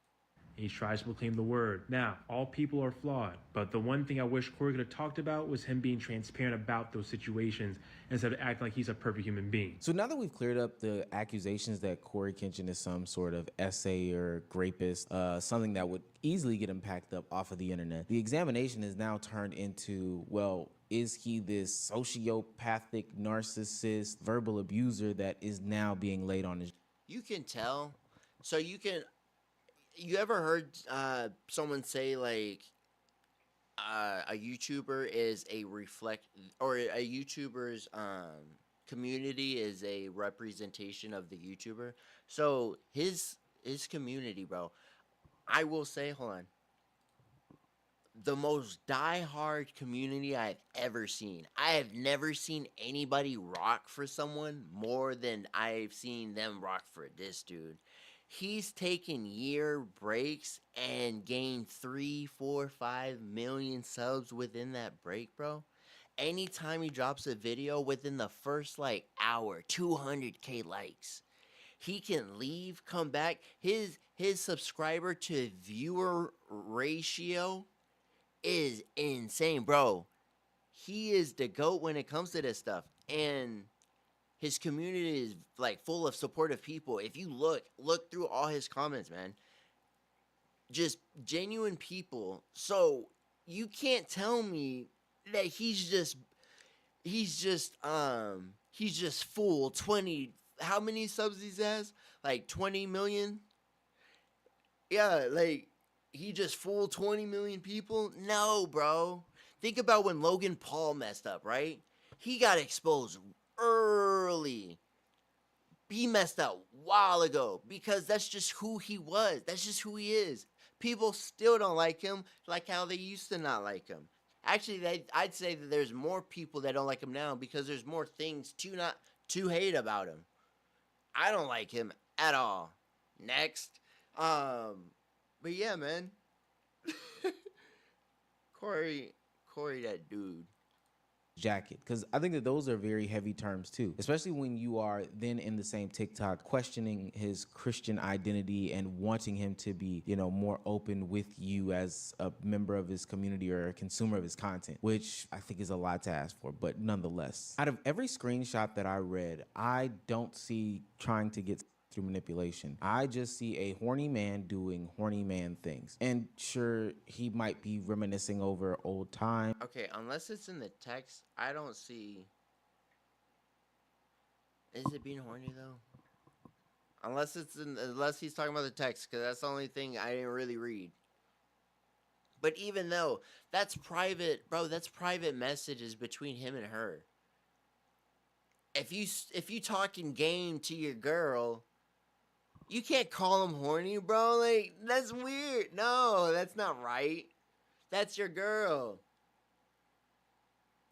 He tries to proclaim the word. Now, all people are flawed, but the one thing I wish Cory could have talked about was him being transparent about those situations instead of acting like he's a perfect human being. So now that we've cleared up the accusations that Coryxkenshin is some sort of essay or rapist, something that would easily get him packed up off of the internet, the examination is now turned into, well, is he this sociopathic, narcissist, verbal abuser that is now being laid on his... You can tell. So you ever heard someone say like a YouTuber is a YouTuber's community is a representation of the YouTuber? So his community, bro, I will say, hold on, the most diehard community I've ever seen. I have never seen anybody rock for someone more than I've seen them rock for this dude. He's taken year breaks and gained 3, 4, 5 million subs within that break, bro. Anytime he drops a video within the first hour, 200k likes. He can leave, come back. His subscriber to viewer ratio is insane, bro. He is the GOAT when it comes to this stuff. And his community is full of supportive people. If you look through all his comments, man, just genuine people. So you can't tell me that he's just full 20, how many subs he has? Like 20 million? Yeah, like he just fooled 20 million people? No, bro. Think about when Logan Paul messed up, right? He got exposed early. He messed up a while ago because that's just who he was. That's just who he is. People still don't like him like how they used to not like him. Actually, I'd say that there's more people that don't like him now because there's more things to hate about him. I don't like him at all. Next. But yeah, man. Corey, that dude. Jacket, because I think that those are very heavy terms too, especially when you are then in the same TikTok questioning his Christian identity and wanting him to be, you know, more open with you as a member of his community or a consumer of his content, which I think is a lot to ask for, but nonetheless. Out of every screenshot that I read, I don't see trying to get through manipulation. I just see a horny man doing horny man things. And sure, he might be reminiscing over old times. Okay, unless it's in the text, I don't see. Is it being horny though? Unless he's talking about the text, because that's the only thing I didn't really read. But even though that's private, bro, that's private messages between him and her. If you talking game to your girl, you can't call him horny, bro. Like, that's weird. No, that's not right. That's your girl.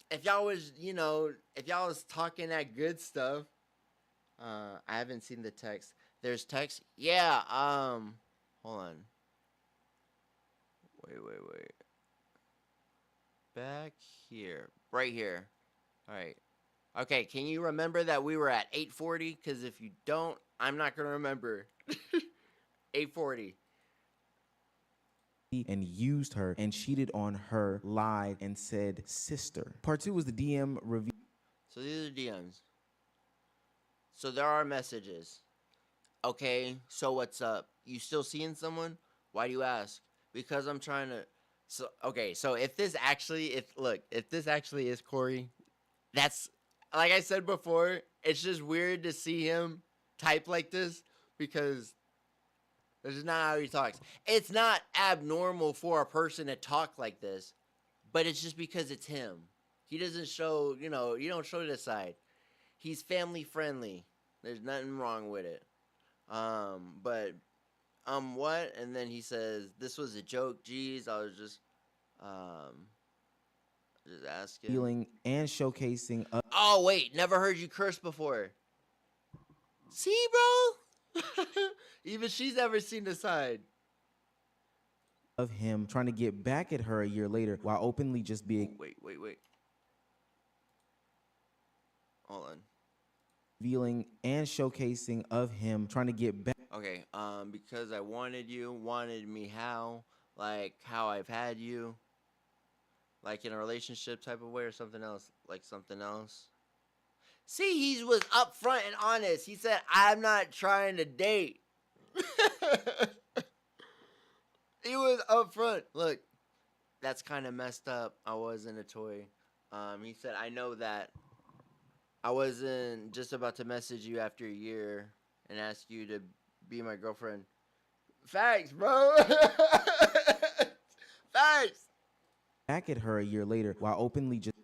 If y'all was, if y'all was talking that good stuff, I haven't seen the text. There's text. Yeah, hold on. Wait. Back here. Right here. All right. Okay, can you remember that we were at 840? Because if you don't, I'm not going to remember. 840. And used her and cheated on her, lied, and said sister. Part 2 was the DM review. So these are DMs. So there are messages. Okay, so what's up? You still seeing someone? Why do you ask? Because I'm trying to... So, okay, so if this actually is Corey, that's... Like I said before, it's just weird to see him type like this because this is not how he talks. It's not abnormal for a person to talk like this, but it's just because it's him. He doesn't show, you don't show this side. He's family friendly. There's nothing wrong with it. But what? And then he says, this was a joke. Jeez, I was just asking. Feeling and showcasing. Oh, wait. Never heard you curse before. See, bro? Even she's never seen the side. Of him trying to get back at her a year later while openly just being... Wait. Hold on. Revealing and showcasing of him trying to get back. Okay, because I wanted me how? Like, how I've had you? Like, in a relationship type of way or something else? Like, something else? See, he was upfront and honest. He said, I'm not trying to date. He was upfront. Look, that's kind of messed up. I wasn't a toy. He said, I know that. I wasn't just about to message you after a year and ask you to be my girlfriend. Facts, bro. Facts. Back at her a year later while openly just...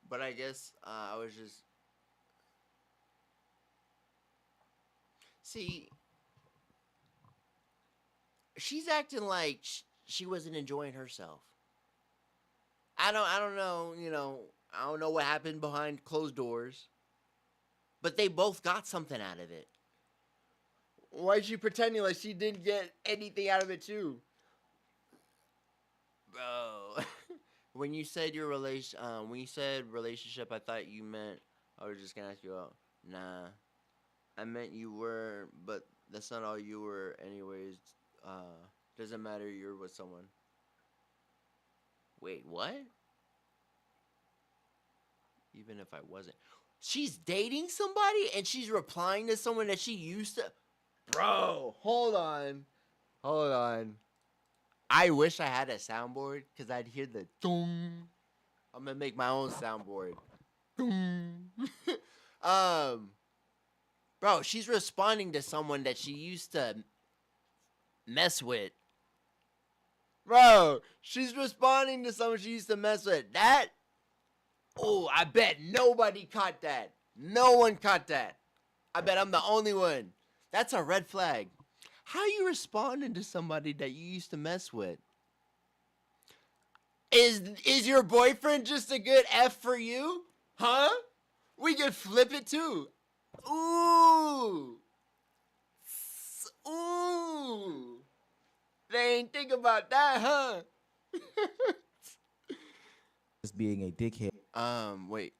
But I guess I was just... See, she's acting like she wasn't enjoying herself. I don't know, I don't know what happened behind closed doors. But they both got something out of it. Why is she pretending like she didn't get anything out of it too? Bro. When you said relationship, I thought you meant I was just gonna ask you out. Nah. I meant you were, but that's not all you were anyways. Doesn't matter, you're with someone. Wait, what? Even if I wasn't. She's dating somebody and she's replying to someone that she used to... Bro, hold on. I wish I had a soundboard because I'd hear the dong. I'm going to make my own soundboard. Dong. Bro, she's responding to someone that she used to mess with. Bro, she's responding to someone she used to mess with. That? Oh, I bet nobody caught that. No one caught that. I bet I'm the only one. That's a red flag. How you responding to somebody that you used to mess with? Is your boyfriend just a good F for you? Huh? We could flip it too. Ooh. Ooh. They ain't think about that, huh? Just being a dickhead. Wait.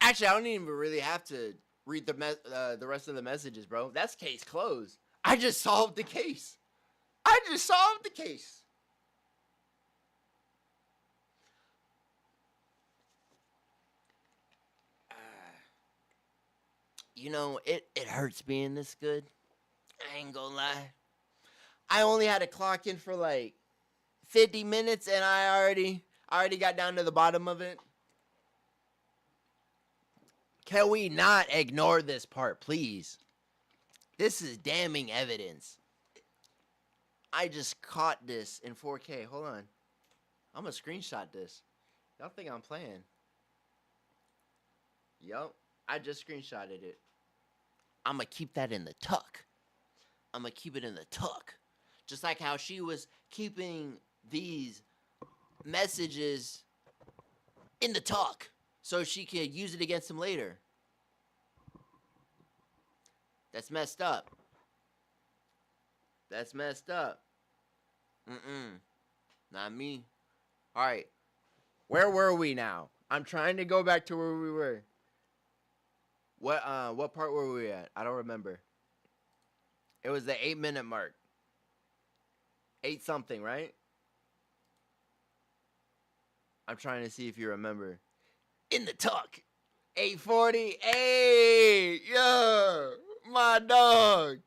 Actually, I don't even really have to read the rest of the messages, bro. That's case closed. I just solved the case. I just solved the case. You know, it hurts being this good. I ain't gonna lie. I only had to clock in for like 50 minutes and I already got down to the bottom of it. Can we not ignore this part, please? This is damning evidence. I just caught this in 4K. Hold on. I'm gonna screenshot this. Y'all think I'm playing? Yup. I just screenshotted it. I'm gonna keep that in the tuck. I'm gonna keep it in the tuck. Just like how she was keeping these messages in the tuck so she could use it against him later. That's messed up. That's messed up. Not me. Alright. Where were we now? I'm trying to go back to where we were. What part were we at? I don't remember. It was the 8-minute mark. 8 something, right? I'm trying to see if you remember. In the tuck. 8:40. Hey, yo, my dog.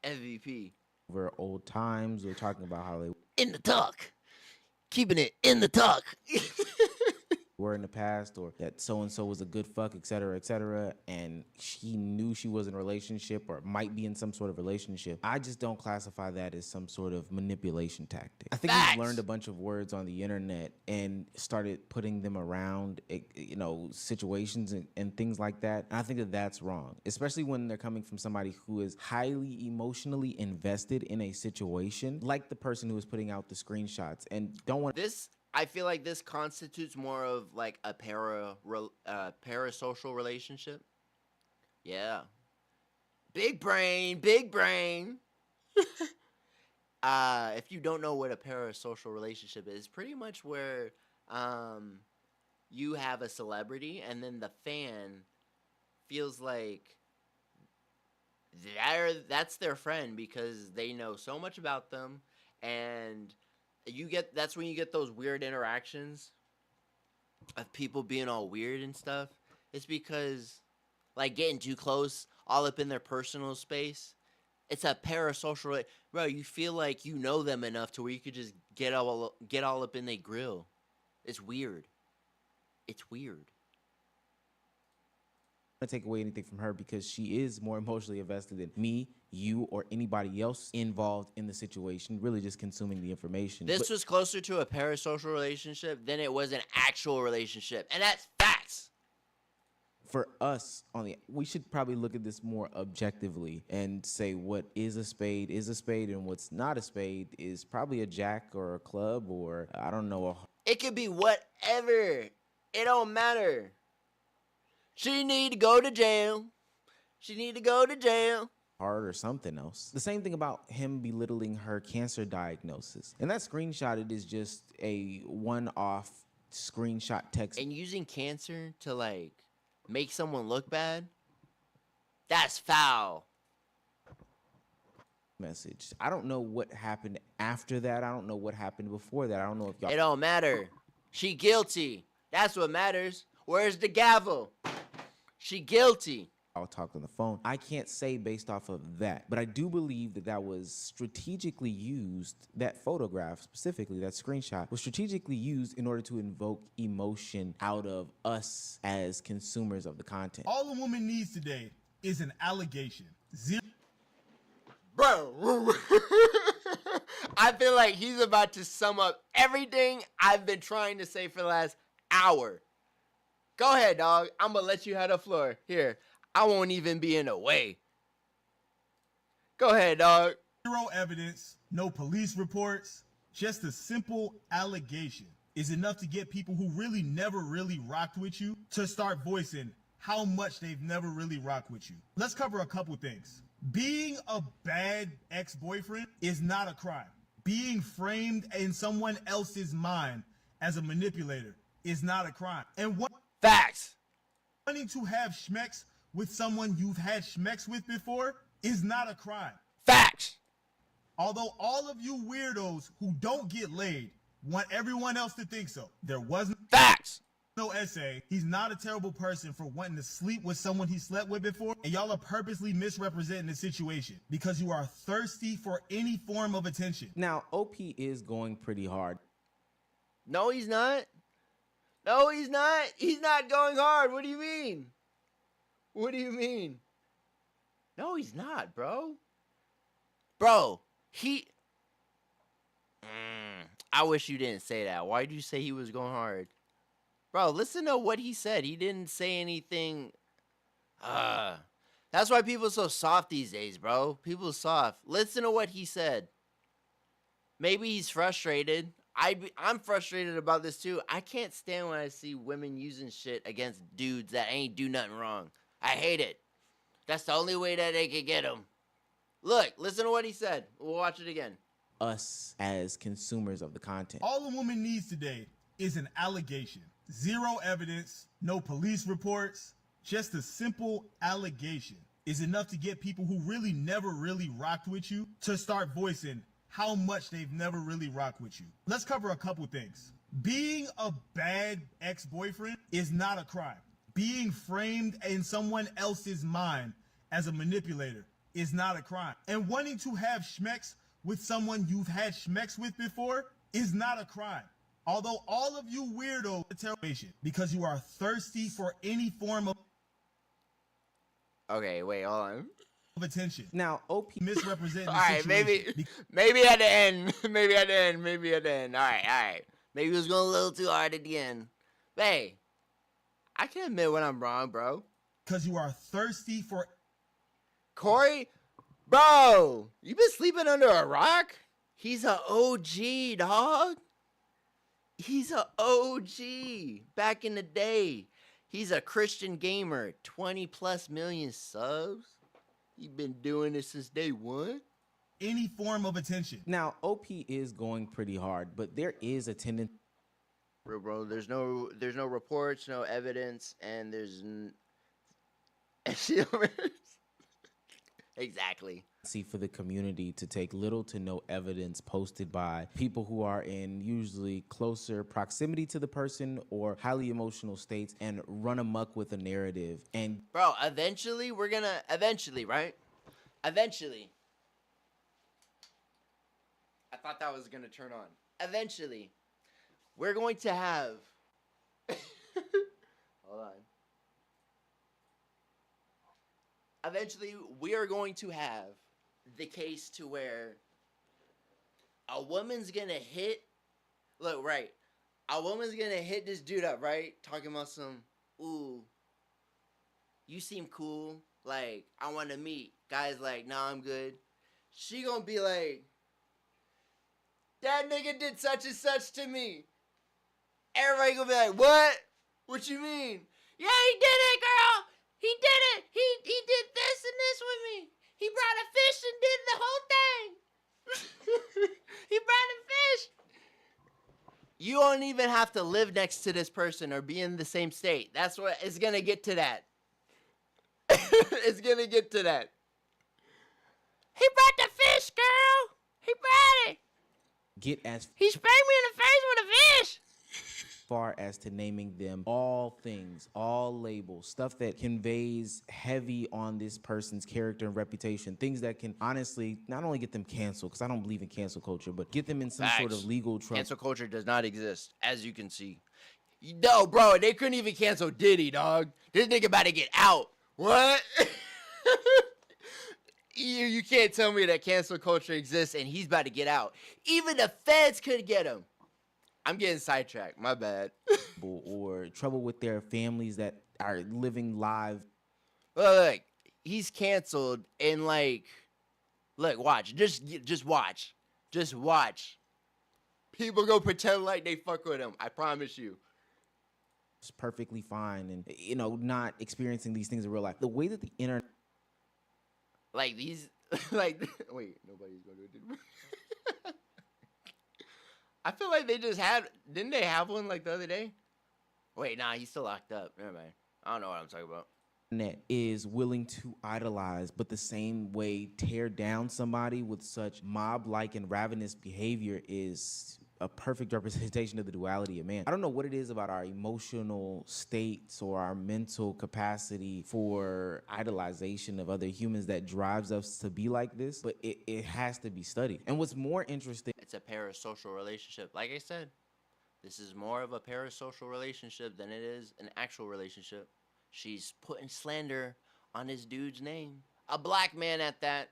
MVP. Over old times, we're talking about how they In the tuck. Keeping it in the tuck. were in the past, or that so-and-so was a good fuck, etc., and she knew she was in a relationship or might be in some sort of relationship. I just don't classify that as some sort of manipulation tactic. I think we've learned a bunch of words on the internet and started putting them around, situations and things like that. And I think that that's wrong, especially when they're coming from somebody who is highly emotionally invested in a situation, like the person who is putting out the screenshots and don't want this. I feel like this constitutes more of like a parasocial relationship. Yeah. Big brain, big brain. If you don't know what a parasocial relationship is, pretty much where you have a celebrity and then the fan feels like that's their friend because they know so much about them, and that's when you get those weird interactions of people being all weird and stuff. It's because, like, getting too close, all up in their personal space. It's a parasocial, bro. You feel like you know them enough to where you could just get all up in their grill. It's weird. It's weird. to take away anything from her because she is more emotionally invested than me, you, or anybody else involved in the situation, really just consuming the information. This was closer to a parasocial relationship than it was an actual relationship, and that's facts. For us, we should probably look at this more objectively and say what is a spade, and what's not a spade is probably a jack or a club or, I don't know. It could be whatever. It don't matter. She need to go to jail. She need to go to jail. Heart or something else. The same thing about him belittling her cancer diagnosis. And that screenshot, it is just a one-off screenshot text. And using cancer to, like, make someone look bad, that's foul. Message. I don't know what happened after that. I don't know what happened before that. I don't know if y'all... It don't matter. She guilty. That's what matters. Where's the gavel? She guilty. talked on the phone. I can't say based off of that, but I do believe that that was strategically used, that photograph specifically, that screenshot was strategically used in order to invoke emotion out of us as consumers of the content. All a woman needs today is an allegation. Bro, I feel like he's about to sum up everything I've been trying to say for the last hour. Go ahead, dog. I'm going to let you have the floor. Here, I won't even be in the way. Go ahead, dog. Zero evidence, no police reports, just a simple allegation is enough to get people who really never really rocked with you to start voicing how much they've never really rocked with you. Let's cover a couple things. Being a bad ex-boyfriend is not a crime. Being framed in someone else's mind as a manipulator is not a crime. And what facts. Wanting to have schmecks with someone you've had schmecks with before is not a crime. Facts. Although all of you weirdos who don't get laid want everyone else to think so. There wasn't facts. No essay. He's not a terrible person for wanting to sleep with someone he slept with before, and y'all are purposely misrepresenting the situation because you are thirsty for any form of attention. Now, OP is going pretty hard. No, he's not. No, he's not. He's not going hard. What do you mean? What do you mean? No, he's not, bro. Bro, I wish you didn't say that. Why did you say he was going hard? Bro, listen to what he said. He didn't say anything. That's why people are so soft these days, bro. People are soft. Listen to what he said. Maybe he's frustrated. I'm frustrated about this too. I can't stand when I see women using shit against dudes that ain't do nothing wrong. I hate it. That's the only way that they can get them. Look, listen to what he said. We'll watch it again. Us as consumers of the content. All a woman needs today is an allegation. Zero evidence, no police reports, just a simple allegation is enough to get people who really never really rocked with you to start voicing how much they've never really rocked with you. Let's cover a couple things. Being a bad ex-boyfriend is not a crime. Being framed in someone else's mind as a manipulator is not a crime. And wanting to have schmecks with someone you've had schmecks with before is not a crime. Although all of you weirdos are because you are thirsty for any form of Okay, hold on. Attention. Now, OP misrepresenting. All right, maybe at the end. Maybe at the end. All right. Maybe it was going a little too hard at the end. Hey, I can admit when I'm wrong, bro. Because you are thirsty for. Corey, bro, you been sleeping under a rock? He's a OG, dog. He's a OG. Back in the day, he's a Christian gamer. 20+ million subs. You've been doing this since day one? Any form of attention. Now, OP is going pretty hard, but there is a tendency. Bro, there's no reports, no evidence, and there's exactly. For the community to take little to no evidence posted by people who are in usually closer proximity to the person or highly emotional states and run amok with a narrative. And bro, eventually, right? Eventually. I thought that was gonna turn on. Eventually, we're going to have hold on. Eventually, we are going to have the case to where a woman's gonna hit, look, right, a woman's gonna hit this dude up, right, talking about some, ooh, you seem cool, like, I want to meet. Guy's like, nah, I'm good. She gonna be like, that nigga did such and such to me. Everybody gonna be like, what? What you mean? Yeah, he did it, girl. He did it. He did this and this with me. He brought a fish and did the whole thing. He brought a fish. You don't even have to live next to this person or be in the same state. That's what it's gonna get to that. It's gonna get to that. He brought the fish, girl. He brought it. Get as he sprayed me in the face with a fish. far as to naming them all things, all labels, stuff that conveys heavy on this person's character and reputation, things that can honestly not only get them canceled, because I don't believe in cancel culture, but get them in some sort of legal trouble. Cancel culture does not exist, as you can see. No, bro, they couldn't even cancel Diddy, dog. This nigga about to get out. What? You can't tell me that cancel culture exists and he's about to get out. Even the feds could get him. I'm getting sidetracked. My bad. Or trouble with their families that are living live. Look, he's canceled and like, look, watch. Just watch. Just watch. People go pretend like they fuck with him. I promise you. It's perfectly fine and, you know, not experiencing these things in real life. The way that the internet... Like these, like, wait, nobody's going to do it. I feel like they just had, didn't they have one like the other day? Wait, nah, he's still locked up. Never mind. I don't know what I'm talking about. Internet is willing to idolize, but the same way tear down somebody with such mob-like and ravenous behavior is a perfect representation of the duality of man. I don't know what it is about our emotional states or our mental capacity for idolization of other humans that drives us to be like this, but it has to be studied. And what's more interesting... It's a parasocial relationship. Like I said, this is more of a parasocial relationship than it is an actual relationship. She's putting slander on this dude's name. A black man at that.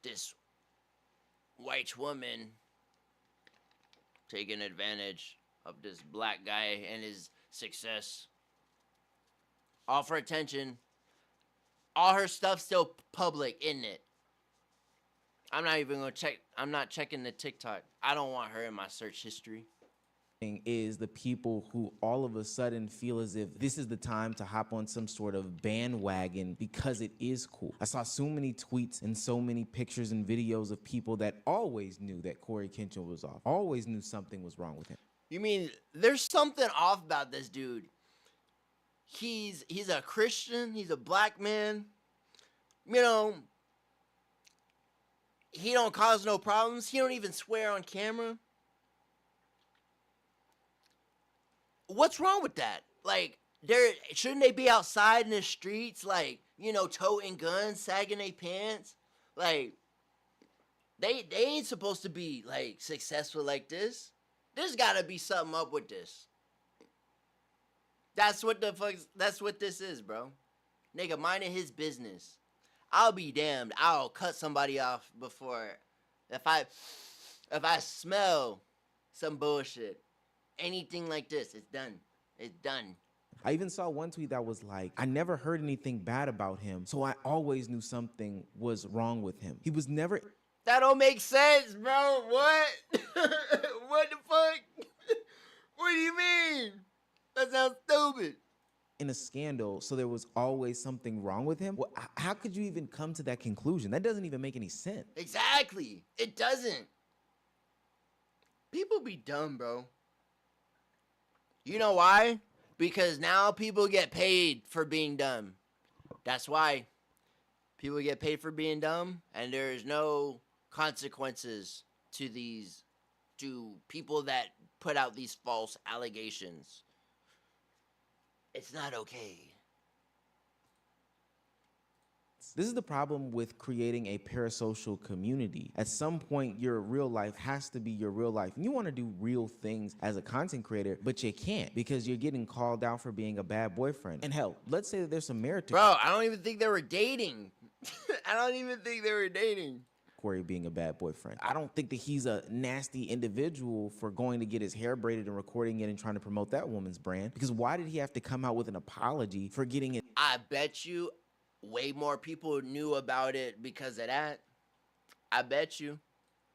This white woman taking advantage of this black guy and his success. All for attention. All her stuff still public, isn't it? I'm not even gonna check. I'm not checking the TikTok. I don't want her in my search history. Is the people who all of a sudden feel as if this is the time to hop on some sort of bandwagon because it is cool. I saw so many tweets and so many pictures and videos of people that always knew that Coryxkenshin was off, always knew something was wrong with him. You mean there's something off about this dude? He's a Christian, he's a black man. You know, he don't cause no problems. He don't even swear on camera. What's wrong with that? Like, shouldn't they be outside in the streets, like, you know, toting guns, sagging their pants? Like, they ain't supposed to be, like, successful like this. There's gotta be something up with this. That's what this is, bro. Nigga, minding his business. I'll be damned. I'll cut somebody off before, if I smell some bullshit. Anything like this, it's done. It's done. I even saw one tweet that was like, I never heard anything bad about him, so I always knew something was wrong with him. He was never... That don't make sense, bro. What? What the fuck? What do you mean? That sounds stupid. In a scandal, so there was always something wrong with him? Well, how could you even come to that conclusion? That doesn't even make any sense. Exactly. It doesn't. People be dumb, bro. You know why? Because now people get paid for being dumb. That's why. People get paid for being dumb, and there's no consequences to people that put out these false allegations. It's not okay. This is the problem with creating a parasocial community. At some point, your real life has to be your real life. And you want to do real things as a content creator, but you can't because you're getting called out for being a bad boyfriend. And hell, let's say that there's some merit to... Bro, I don't even think they were dating. I don't even think they were dating. Corey being a bad boyfriend. I don't think that he's a nasty individual for going to get his hair braided and recording it and trying to promote that woman's brand. Because why did he have to come out with an apology for getting it? I bet you way more people knew about it because of that. I bet you.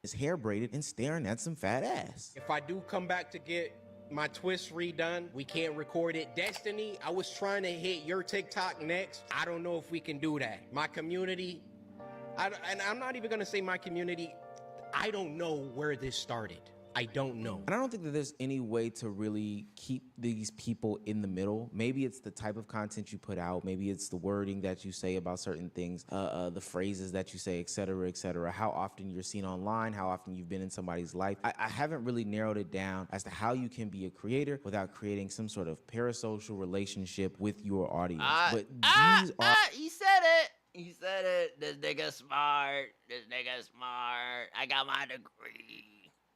His hair braided and staring at some fat ass. If I do come back to get my twist redone, we can't record it. Destiny, I was trying to hit your TikTok next. I don't know if we can do that. My community, and I'm not even gonna say my community, I don't know where this started. I don't know. And I don't think that there's any way to really keep these people in the middle. Maybe it's the type of content you put out. Maybe it's the wording that you say about certain things, the phrases that you say, et cetera, how often you're seen online, how often you've been in somebody's life. I haven't really narrowed it down as to how you can be a creator without creating some sort of parasocial relationship with your audience. But these are... He said it. He said it. This nigga smart. This nigga smart. I got my degree.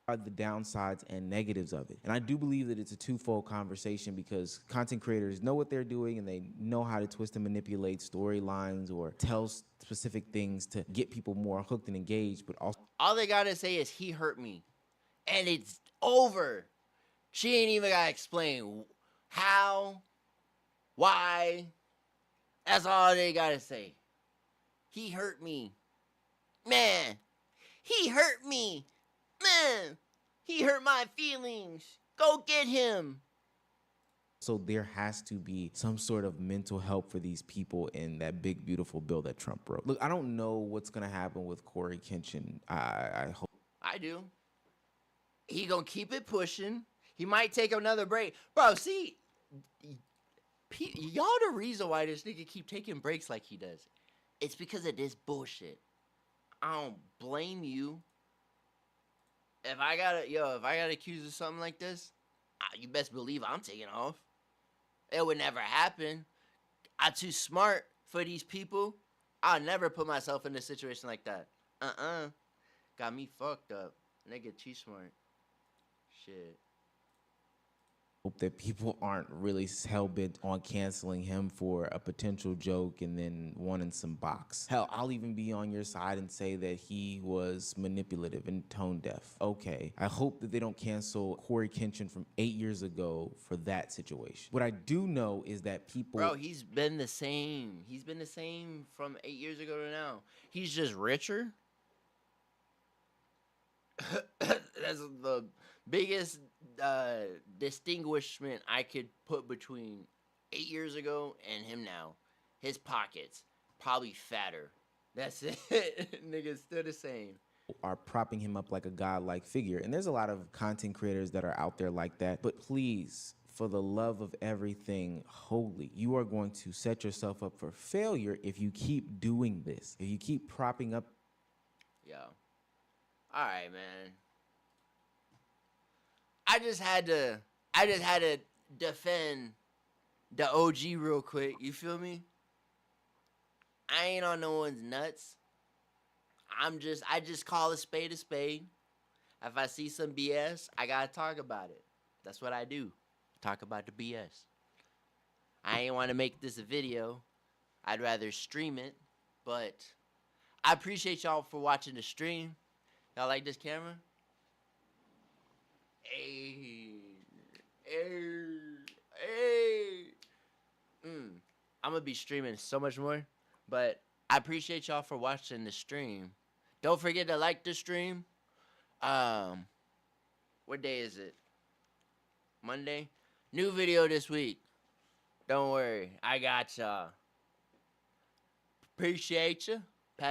Are the downsides and negatives of it. And I do believe that it's a twofold conversation because content creators know what they're doing and they know how to twist and manipulate storylines or tell specific things to get people more hooked and engaged, but also... All they gotta say is he hurt me. And it's over. She ain't even gotta explain how, why. That's all they gotta say. He hurt me. Man, he hurt me. Man, he hurt my feelings. Go get him. So there has to be some sort of mental help for these people in that big, beautiful bill that Trump wrote. Look, I don't know what's going to happen with Coryxkenshin. I hope. I do. He gonna keep it pushing. He might take another break. Bro, see, y'all the reason why this nigga keep taking breaks like he does. It's because of this bullshit. I don't blame you. If I got accused of something like this, you best believe I'm taking off. It would never happen. I'm too smart for these people. I'll never put myself in a situation like that. Got me fucked up. Nigga too smart. Shit. Hope that people aren't really hell-bent on canceling him for a potential joke and then wanting some box. Hell, I'll even be on your side and say that he was manipulative and tone deaf. Okay, I hope that they don't cancel Coryxkenshin from 8 years ago for that situation. What I do know is that people... Bro, he's been the same. He's been the same from 8 years ago to now. He's just richer. That's the biggest distinguishment I could put between 8 years ago and him now. His pockets probably fatter. That's it. Nigga's still the same. Are propping him up like a godlike figure. And there's a lot of content creators that are out there like that. But please, for the love of everything holy, you are going to set yourself up for failure if you keep doing this. If you keep propping up... Yo. All right, man. I just had to defend the OG real quick. You feel me? I ain't on no one's nuts. I just call a spade a spade. If I see some BS, I gotta talk about it. That's what I do. Talk about the BS. I ain't want to make this a video. I'd rather stream it. But I appreciate y'all for watching the stream. Y'all like this camera? Hey. I'm gonna be streaming so much more. But I appreciate y'all for watching the stream. Don't forget to like the stream. What day is it? Monday? New video this week. Don't worry. I got y'all. Appreciate you. Peace.